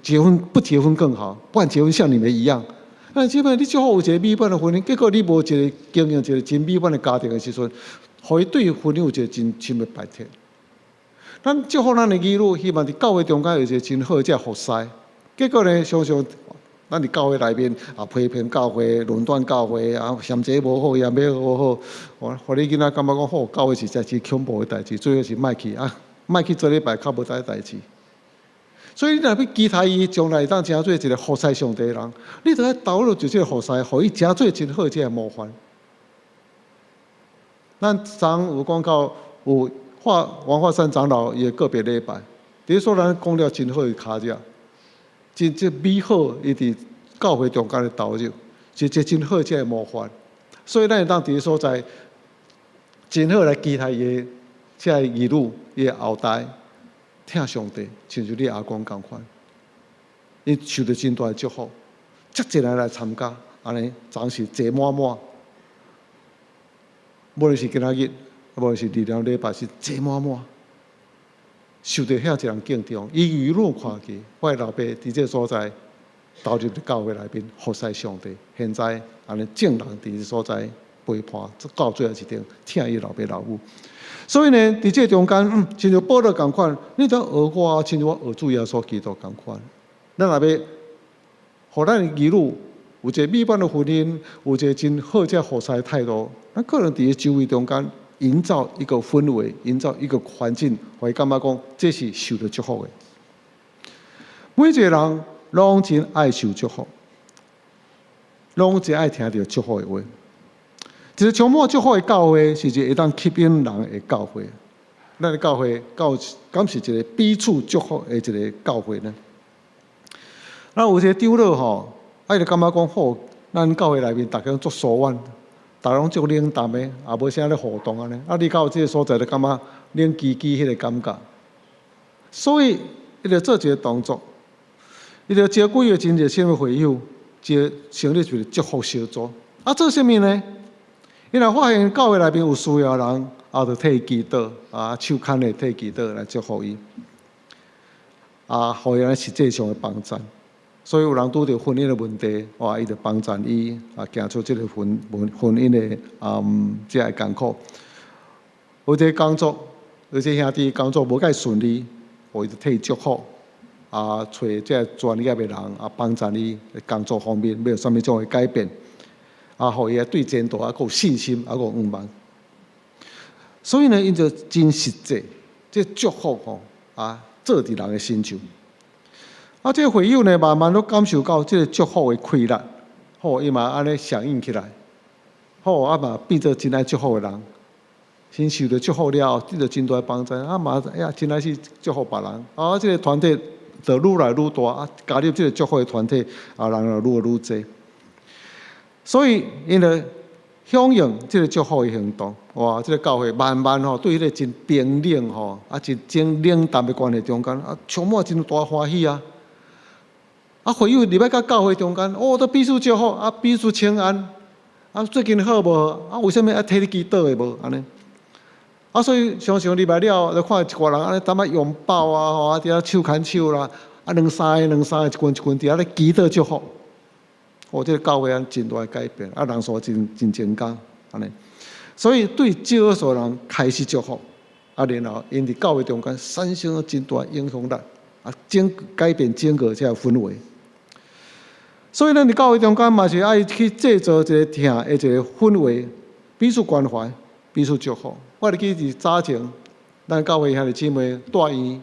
结婚更好，不然结婚像你们一样。那基本你最好有一个美满的婚姻，结果你无一个经营一个真美满的家庭的时阵，互伊对婚姻有一个真深的排斥。咱祝福咱的儿女，希望伫教会中间有一个真好的服侍。结果呢，常常咱伫教会内面批评教会、论断教会嫌这无好，嫌那无好，互你囡仔感觉讲好，教会是真恐怖的代志，最好是莫去做礼拜较无大代志。所以你若要期待伊将来当真做一个服侍上帝的人，你就要投入就这个服侍，互伊真做真好这个模范。咱昨有讲到有王化山长老伊个别礼拜，伫说咱讲了真好的卡只，真美好伊伫教会中间的投入，是一个真好这个模范。所以咱会当伫所在真好来期待伊的这个儿女伊的后代。听上帝，亲像你阿公共款，伊受到真大的祝福，遮侪人来参加，安尼总是坐满满。无论是今仔日，无论是2礼拜，是坐满满，受到遐侪人敬重。伊舆论看起，我的老爸伫这所在投入教会内面服侍上帝，现在安尼正人伫这所在陪伴，到最后一定听伊老爸老母。所以呢，伫这中间，亲像保罗共款，你当学我，亲像我学主耶稣基督共款。咱若要，互咱的儿女有一个美满的婚姻，有一个真好这服侍的态度，咱可能伫周围中间营造一个氛围，营造一个环境，互伊感觉讲这是受到祝福的。每一个人拢真爱受祝福，拢真爱听到祝福的话。一个充满祝福的教会，是一个会当吸引人的教会。咱的教会，敢是一个彼此祝福的一个教会呢？那有一个长老吼，就感觉讲好，咱教会内面大家做疏远，大家拢做冷淡的，也无啥咧互动安尼。你到这个所在，就感觉冷叽叽迄个感觉。所以，伊就做一个动作，伊就招几个真热心的会友，成立一个祝福小组。做啥物呢？伊若发现教会内面有需要的人，就替伊祈祷，手牵的替伊祈祷来祝福伊，互伊来实际上的帮助。所以有人拄着婚姻的问题，伊就帮助伊，行出这个婚姻的这个艰苦。有一个工作，有一个兄弟工作无介顺利，伊就替伊祝福，找这专业的人，帮助伊工作方面要有啥物种的改变。互伊对前途有信心，有愿望。所以呢，因就真实际，这祝福做伫人的心上。这个会友呢，慢慢都感受到这个祝福的快乐，伊嘛安尼响应起来，嘛变做真爱祝福的人。先受到祝福了，得到真大的帮助，嘛真爱去祝福别人。这个团体就愈来愈大，加入这个祝福的团体，人就愈来愈多。所以因为响应这个祝福的行动，哇，这个教会慢慢吼，对迄个真冰冷吼，真冷淡的关系中间，充满真大欢喜啊！会友入来到教会中间，都彼此祝福，彼此请安，最近好无？为什么替你祈祷的无？安尼，所以常常入来了，就看一挂人安尼，淡仔拥抱啊，伫遐手牵手啦，两三个，一群伫遐咧祈祷祝福。这个教会真大改变，人数真增加，安尼。所以对少数人开始祝福，然后因伫教会中间产生了真大影响力，改变整个这个氛围。所以咱伫教会中间嘛是爱去制造一个疼的一个氛围，彼此关怀，彼此祝福。我记伫早前，咱教会兄弟姊妹带院，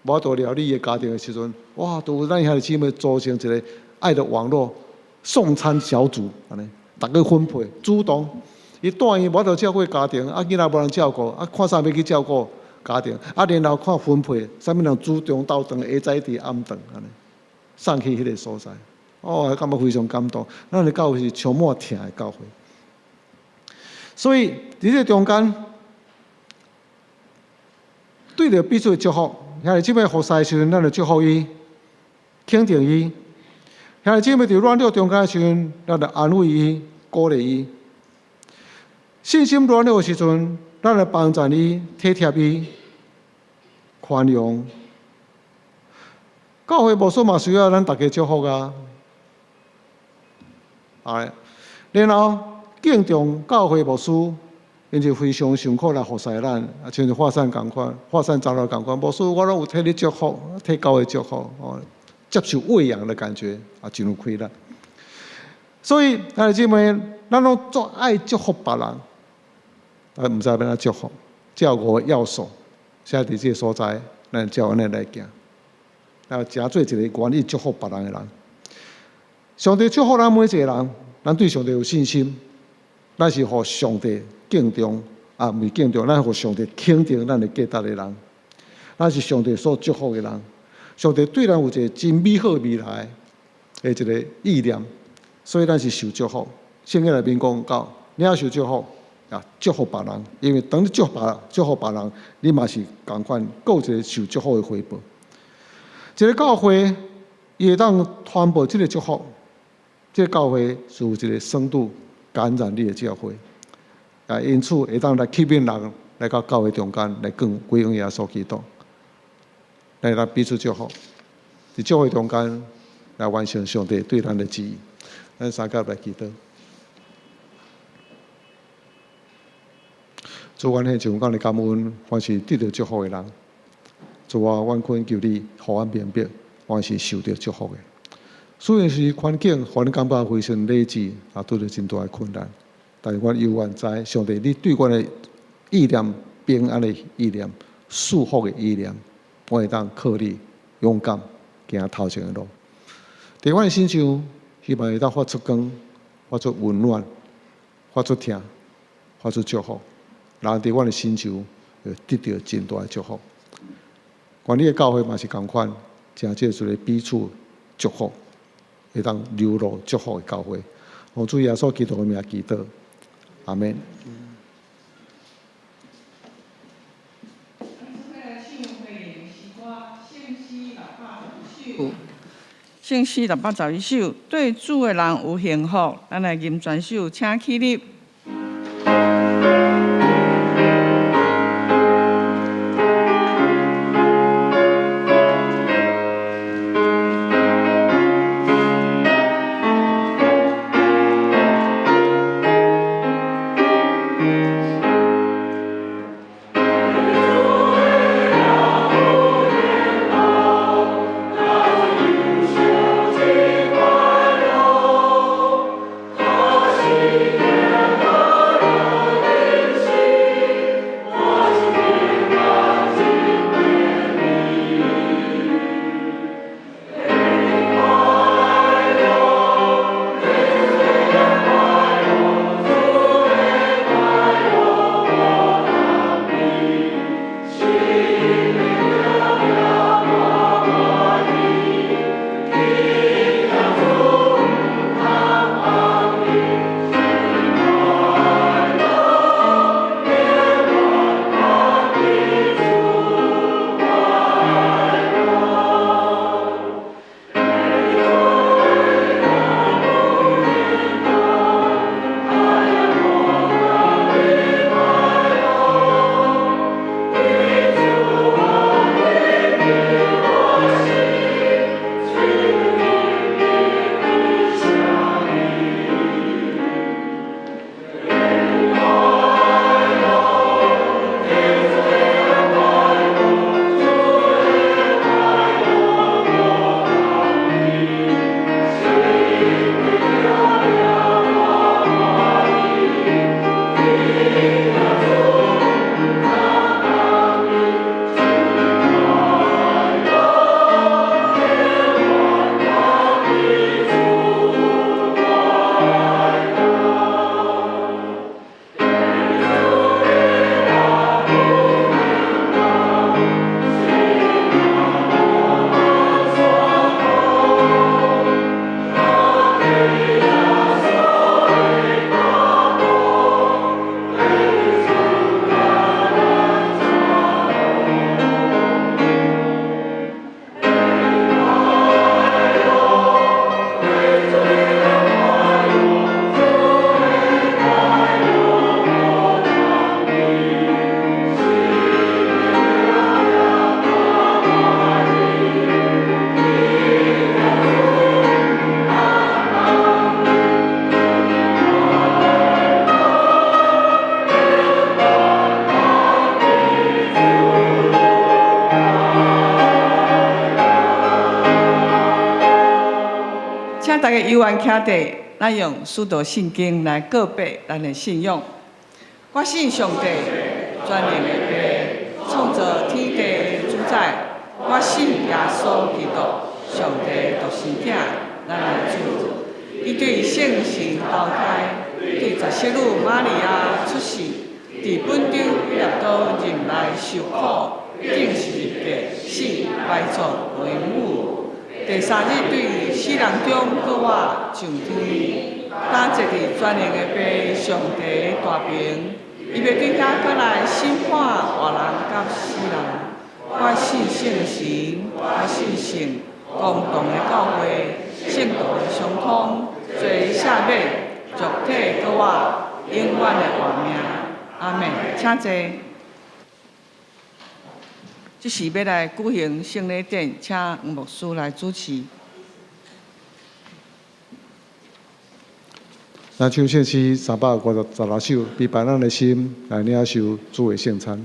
无多料理的家庭的时阵，哇，都有咱兄弟姊妹组成一个爱的网络。送餐小组，安尼，大家分配，主动。伊带伊无得照顾家庭，囡仔无人照顾，看啥物去照顾家庭，然后看分配，啥物人主中昼顿、下早伫暗顿，安尼，送去迄个所在。感觉非常感动。咱的教会是充满疼的教会，所以伫这中间，对着彼此的祝福，兄弟姊妹服侍的时阵，咱就祝福伊，肯定伊。兄弟姊妹伫软弱中间的时阵，咱就安慰伊、鼓励伊；信心软弱的时阵，咱就帮助伊、体贴伊、宽容。教会牧师嘛需要咱大家祝福啊！然后敬重教会牧师，因就非常辛苦来服侍咱，像是华山同款、华山长老同款，牧师我拢有替你祝福，替教会祝福接受喂养的感觉真有快乐。所以兄弟姊妹，咱拢足爱祝福别人，唔知要怎祝福，照五个要素，写伫这个所在，咱照安尼来行，真做一个愿意祝福别人的人。上帝祝福咱每一个人，咱对上帝有信心，咱是互上帝敬重，唔是敬重，咱互上帝肯定咱的价值的人，咱是上帝所祝福的人。上帝对咱有一个真美好未来的一个意念，所以咱是受祝福。圣经内面讲到，你要受祝福，祝福别人，因为当你祝福别人，你嘛是同款，有一个受祝福的回报。一个教会，伊会当传播这个祝福，这个教会是有一个深度感染力的教会，因此会当来吸引人来到教会中间来更归向耶稣基督。来彼此祝福，在教会中间来完成上帝对咱的旨意。咱三甲来祈祷。主，阮献上讲的感恩，凡是得到祝福的人，主啊，阮恳求你，互阮明白，凡是受到祝福的。虽然是环境，互阮感觉非常理智，拄着真大的困难，但是阮犹原知，上帝你对阮的意念、平安的意念、祝福的意念。我会当靠你勇敢行头前的路，在阮的心上，希望会当发出光，发出温暖，发出疼，发出祝福，然后在阮的心上会得到真大的祝福。愿你的教会嘛是同款，成就一个彼此祝福，会当流露祝福的教会。我主耶稣基督的名祈祷，阿门。圣诗611首，对主的人有幸福。咱来吟全首，请起立。Yeah. 大家游玩徛地，咱用使徒圣经来告白咱的信仰。我信上帝，全能的爸，创造天地的主宰。我信耶稣基督，上帝独生子，咱的主。伊对圣神投胎，对十色女玛利亚出世，伫本州以勒都人来受苦，定十字架死，埋葬为母。第三日对死人中搁活上天，担坐伫全能的爸上帝大屏。伊要对遐过来审判活人甲死人。我信圣神，我信圣公同的教会，圣道的相通，罪赦免，肉体搁活，永远的活命。阿门。请坐。这是要来举行圣礼典，请黄牧师来主持。咱唱圣诗356首，陪伴咱的心来领受主的圣餐。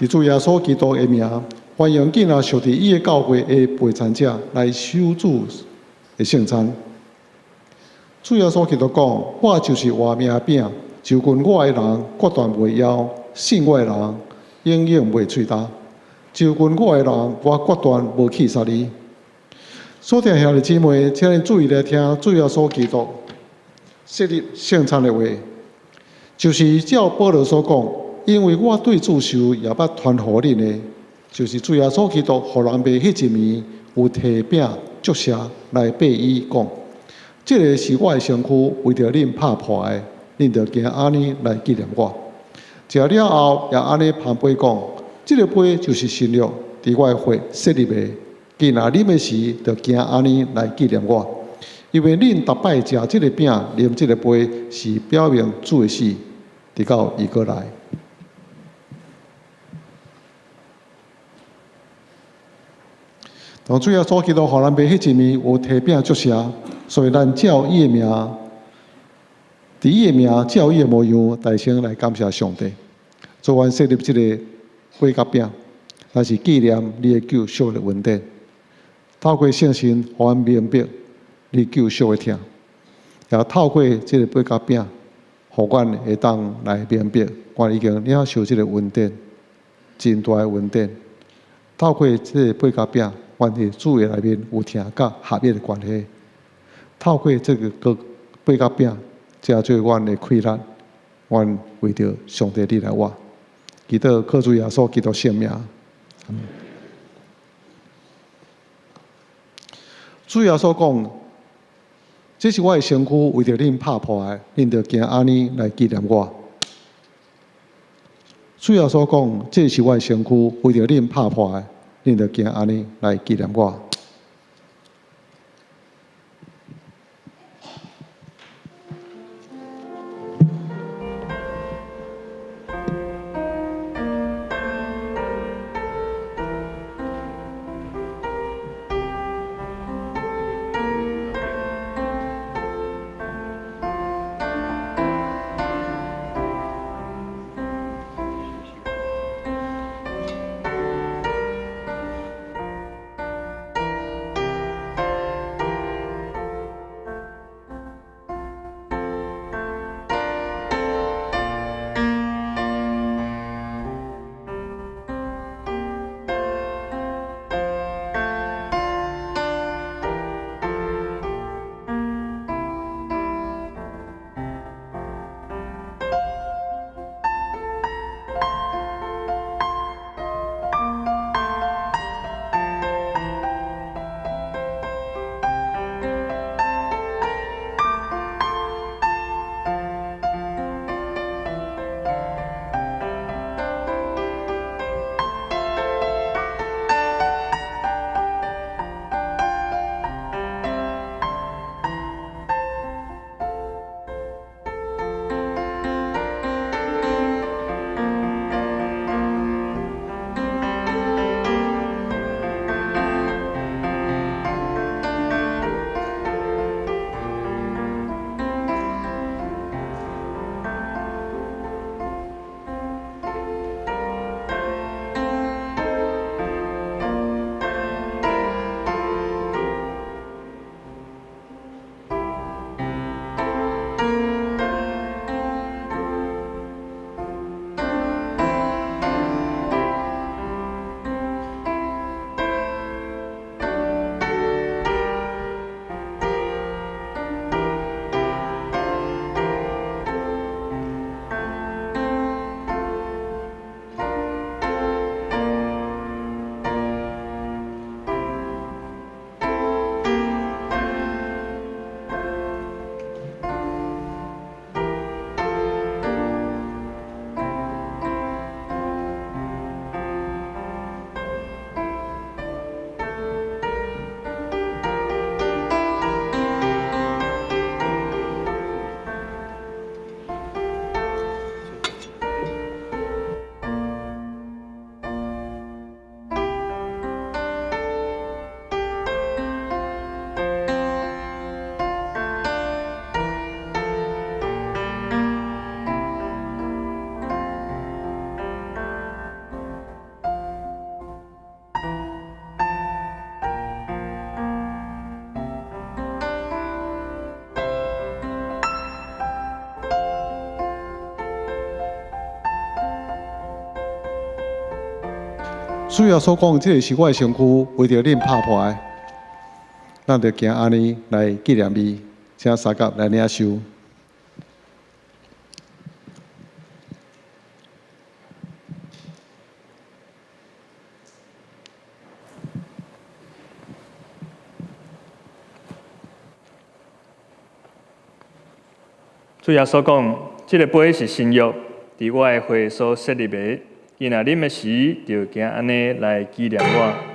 伫主耶稣基督的名，欢迎进来受伫伊的教会的陪参者来守主的圣餐。主耶稣基督讲：“我就是活命饼，就近我的人决断袂枵，信我的人永远袂喙焦。就近我的人，我决断无去杀你。”所听兄弟姊妹，请你注意来听主耶稣基督设立圣餐的话，就是照保罗所讲。因为我对主受也捌传互恁的，就是主耶稣基督互人卖迄一暝有摕饼祝谢来拜伊讲，这个是我的身躯，为着恁拍破的，恁着行安尼来纪念我。食了后也安尼旁杯讲，这个杯就是新约，伫我的血设立的。今仔啉的时，就惊安尼来纪念我，因为恁逐摆食这个饼、啉这个杯，是表明主的死，直到伊过来。当主耶稣基督互咱买迄一面有提饼祝谢，所以咱照伊的名，伫伊的名照伊的模样，大声来感谢上帝。做完设立这个杯甲饼，那是纪念你的救赎的恩典。透过圣神，互阮明白你救赎的疼，也透过这个杯甲饼，互阮会当来明白，我已经领受这个恩典，真大的恩典。透过这个杯甲饼，阮伫主的内面有疼甲合一的关系。透过这个杯甲饼，这做阮的快乐，阮为着上帝你来活。祈祷靠主耶稣基督圣名。主耶稣讲，这是我的身躯，为着恁拍破的，恁着行安尼来纪念我。主耶稣讲，这是我的身躯，为着恁拍破的，恁着行安尼来纪念我。主要所讲，这个是我的身躯，为着恁拍破的，咱着行安尼来纪念伊，请三甲来领受。主耶稣讲，这个杯是新约，伫我的会所设立的，今仔啉的时，就惊安尼来纪念我。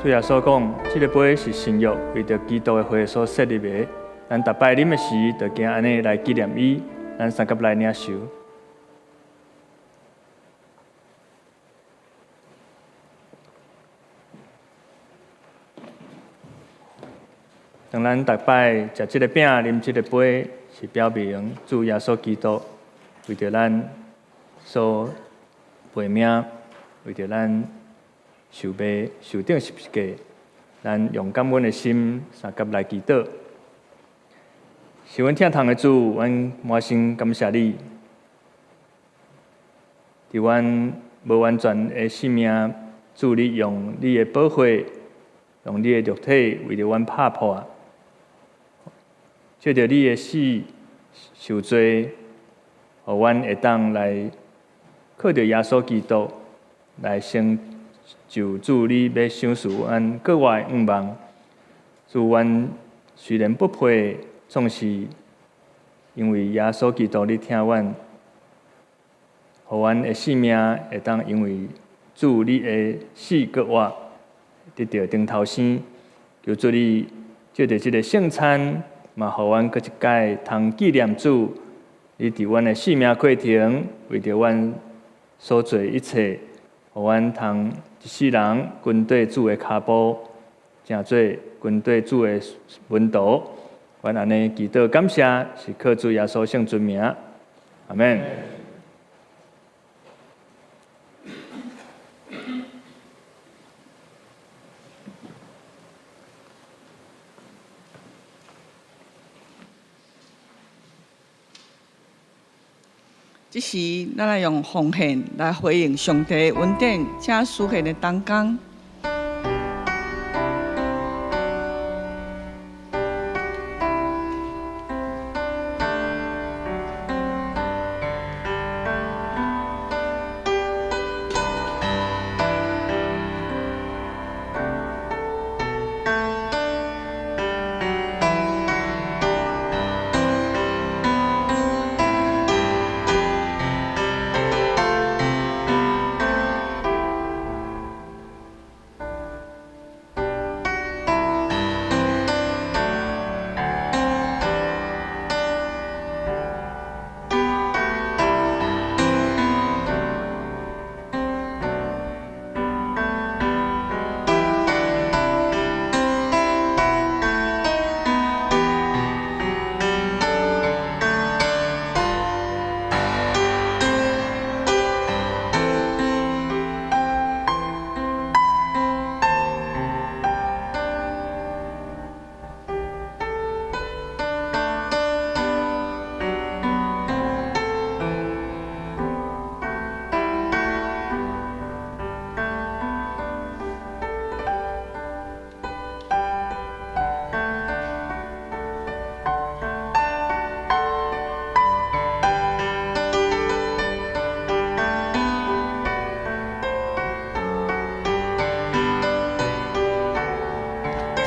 主耶稣讲，这个杯是新约，为着基督的会所设立的。咱逐摆啉的时，就惊安尼来纪念伊。咱三甲来领受。当咱逐摆食这个饼、啉这个杯，是表明主耶稣基督为着咱所背命，为着咱受病、受定十字架，咱用感恩的心，三甲来祈祷。是阮疼痛的主，阮满心感谢你，伫阮无完全的性命，主你用你的宝血，用你的肉体为着阮拍破，借着你的死受罪，互阮会当来靠着耶稣基督来成就主你要赏赐阮各外愿望。主阮虽然不配，总是因为耶稣基督你听阮，互阮的性命会当因为主你的死搁活得到顶头生。求主你借着这个圣餐，嘛互阮搁一摆通纪念主，你伫阮的性命过程为着阮所做一切，互阮通一世人军队主的脚步，成做军队主的门徒。阮安尼祈祷感谢，是靠主耶稣圣尊名，阿免。这时，咱来用奉献来回应上帝恩典，请属献的当工。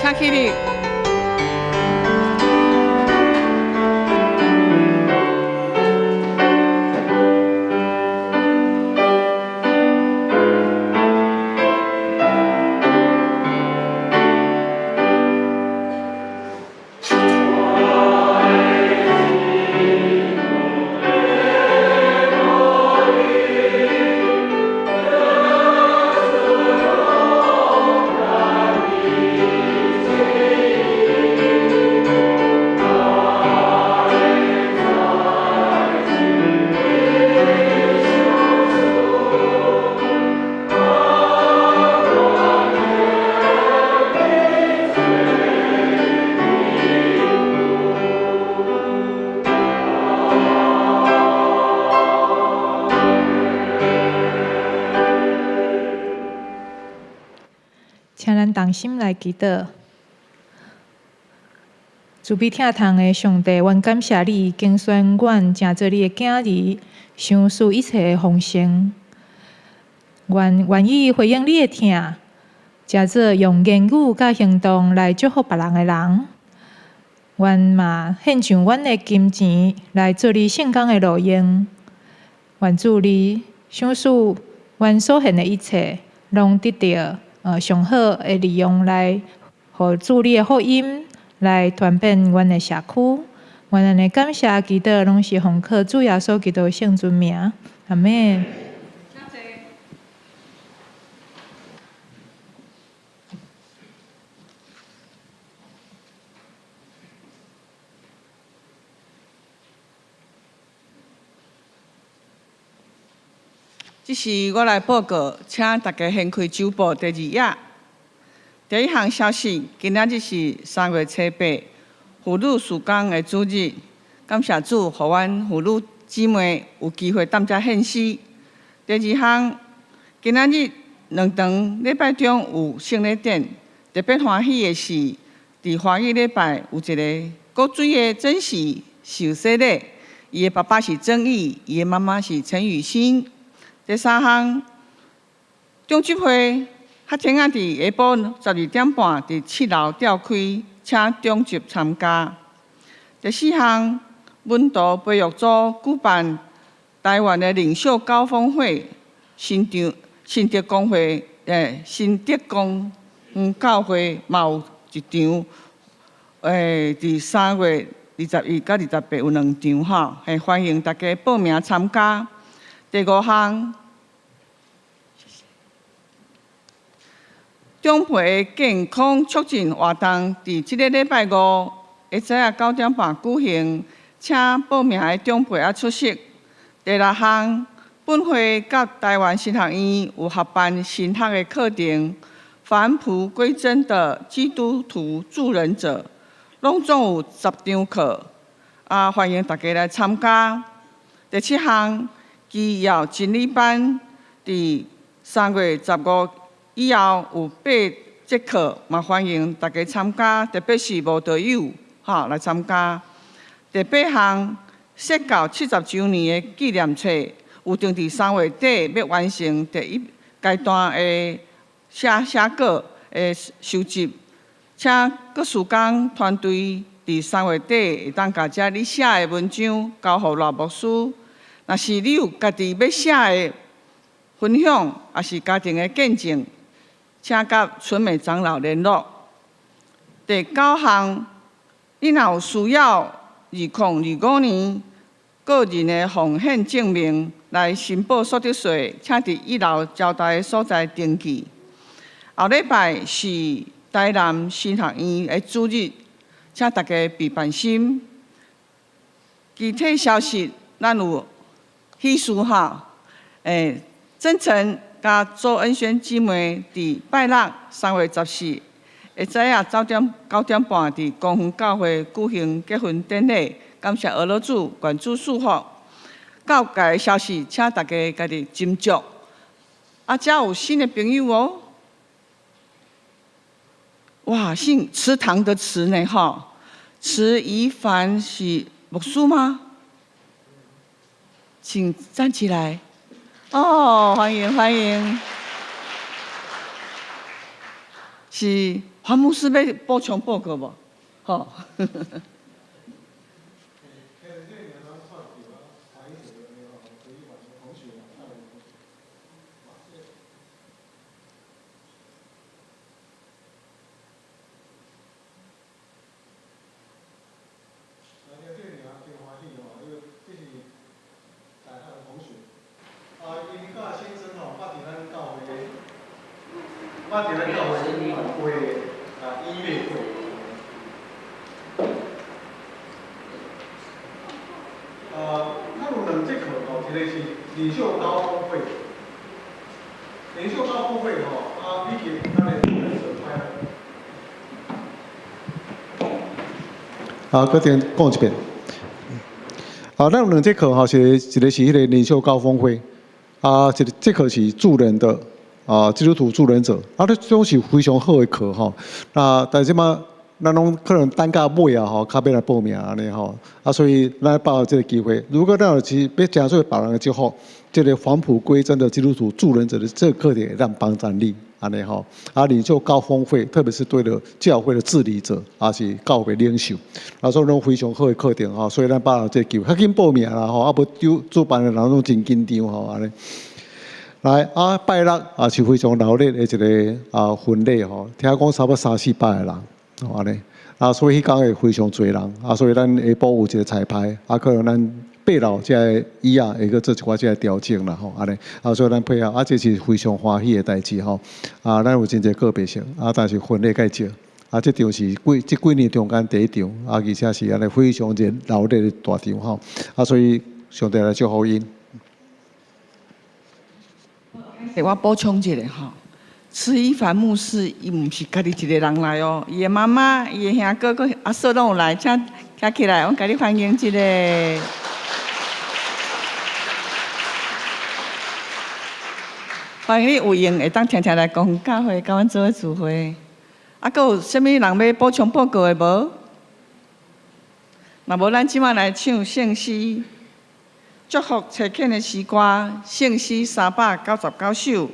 请起立。请咱同心来祈祷。慈悲疼痛的上帝，阮感谢你，拣选阮成做你的囝儿，享受一切的丰盛。阮愿意回应你的疼，成做用言语甲行动来祝福别人的人。阮嘛献上阮的金钱来做你圣工的路用。愿主你享受阮所献的一切，拢得到上好的利用来，互主你的福音来传遍阮的社区。阮安尼感谢祈祷，拢是奉靠主耶稣基督的圣尊名，阿门。这是我来报告，请大家掀开周报第2页。第一项消息，今仔日是3月7日，妇女事工的主日。感谢主，互阮妇女姊妹有机会踮遮献诗。第2项，今仔日2场礼拜中有圣礼典，特别欢喜的是，伫欢喜礼拜有一个国水的真实受洗礼，伊的爸爸是曾毅，伊的妈妈是陈雨欣。第3项，中集会较天仔伫下晡12点半伫7楼召开，请中集参加。第4项，文图培育组举办台湾的领袖高峰会，新德公会新德公教会嘛有一场，伫3月21到28有2场吼，欢迎大家报名参加。第5项，中培健康促进活动伫即个礼拜五下午9点半举行，请报名的中培啊出席。第6项，本会甲台湾神学院有合办神学的课程，返璞归真的基督徒助人者，拢总有10堂课，欢迎大家来参加。第7项，基要真理班伫3月15以后有8节课，嘛欢迎大家参加，特别是无道友来参加。第8项，设教70周年的纪念册，有定伫3月底要完成第1阶段的写稿的收集，请各事工团队伫3月底会当甲遮你写的文章交予罗牧师。若是你有家己要写的分享，也是家庭的见证，请甲春美长老联络。第9项，你若有需要2025年个人的奉献证明来申报所得税，请伫1楼招待的所在登记。后礼拜是台南神学院的主日，请大家备办心。具体消息咱有喜事真诚甲周恩轩姊妹伫拜六3月14下午9点半伫公园教会举行结婚典礼，感谢俄罗主愿主祝福。教界的消息，请大家家己斟酌。遮有新的朋友哦，哇，姓池塘的池呢池怡凡是牧师吗？请站起来。欢迎欢迎。是黄牧师要补充报告无？我伫咱教会会音乐会，咱有2节课一个是领袖高峰会，领袖高峰会你给咱的主任者快乐。搁再讲一遍。咱有2节课是一个是迄个领袖高峰会，一个节课是助人的。基督徒助人者，这种是非常好的课但是嘛，咱拢可能等到尾较要来报名安尼所以咱把握这个机会。如果咱有是要加速别人的祝福，这个返璞归真的基督徒助人者的这个课程，让帮助你安尼领袖高峰会，特别是对了教会的治理者，是教会领袖，所以拢非常好的课程所以咱把握这个机会，较紧报名啦无主办的人拢真紧张安尼。来拜六是非常热烈的一个婚礼听讲差不多300-400个人安尼所以迄天会非常多人所以咱下晡有一个彩排可能咱8楼这椅会去做一寡这调整啦安尼所以咱配合这是非常欢喜的代志咱有真侪个别性但是婚礼介少这场是这几年中间第1场而且是安尼非常热烈的大场所以上帝来祝福因。我补充一下池一凡牧师，伊毋是家己一个人来伊的妈妈、伊的兄哥、佮阿嫂拢有来，请站起来，我甲你欢迎一下。欢迎你有闲会当常常来公园教会，甲阮做伙聚会。佮有啥物人要补充报告的无？若无，咱即摆来唱圣诗。祝福切恳的诗歌，圣诗399首，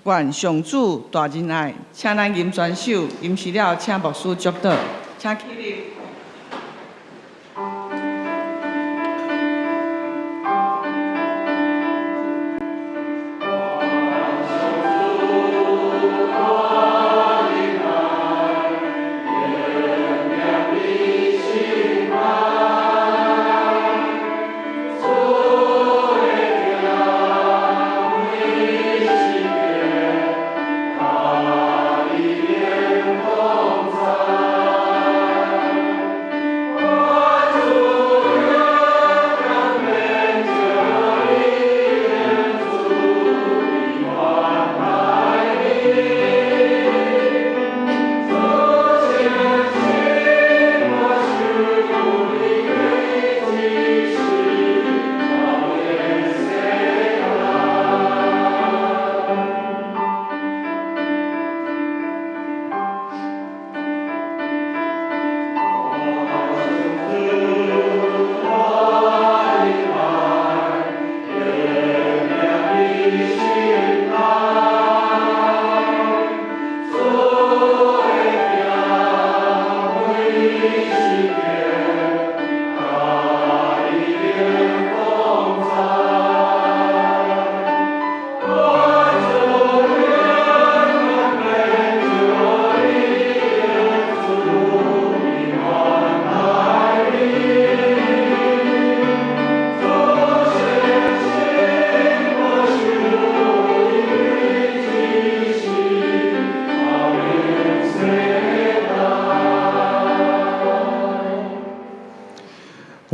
愿上主大仁爱，请咱吟全首，吟诗了，请牧师祝祷，请起立。Amen.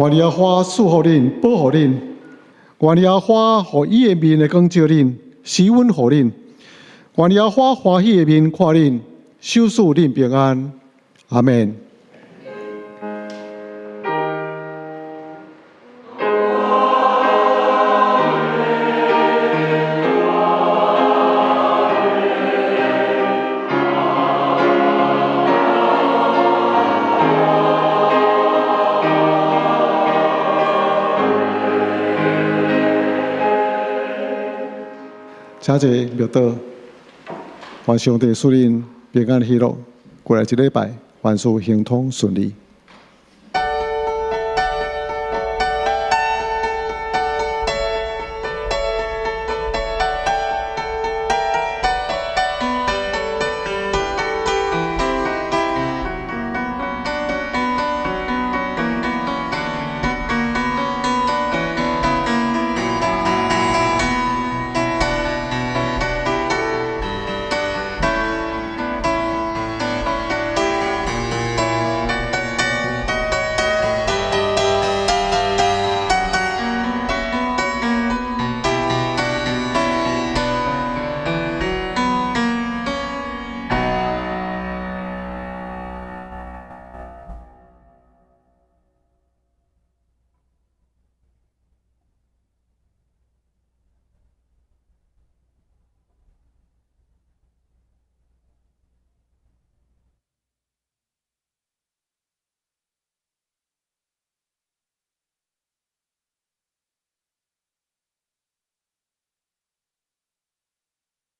愿耶和华赐福恁，保护恁。愿耶和华互伊的面来光照恁，施恩互恁。愿耶和华欢喜的面看恁，守护恁平安。阿门。请坐庙道，愿上帝赐恁平安喜乐，过来一礼拜，万事亨通顺利。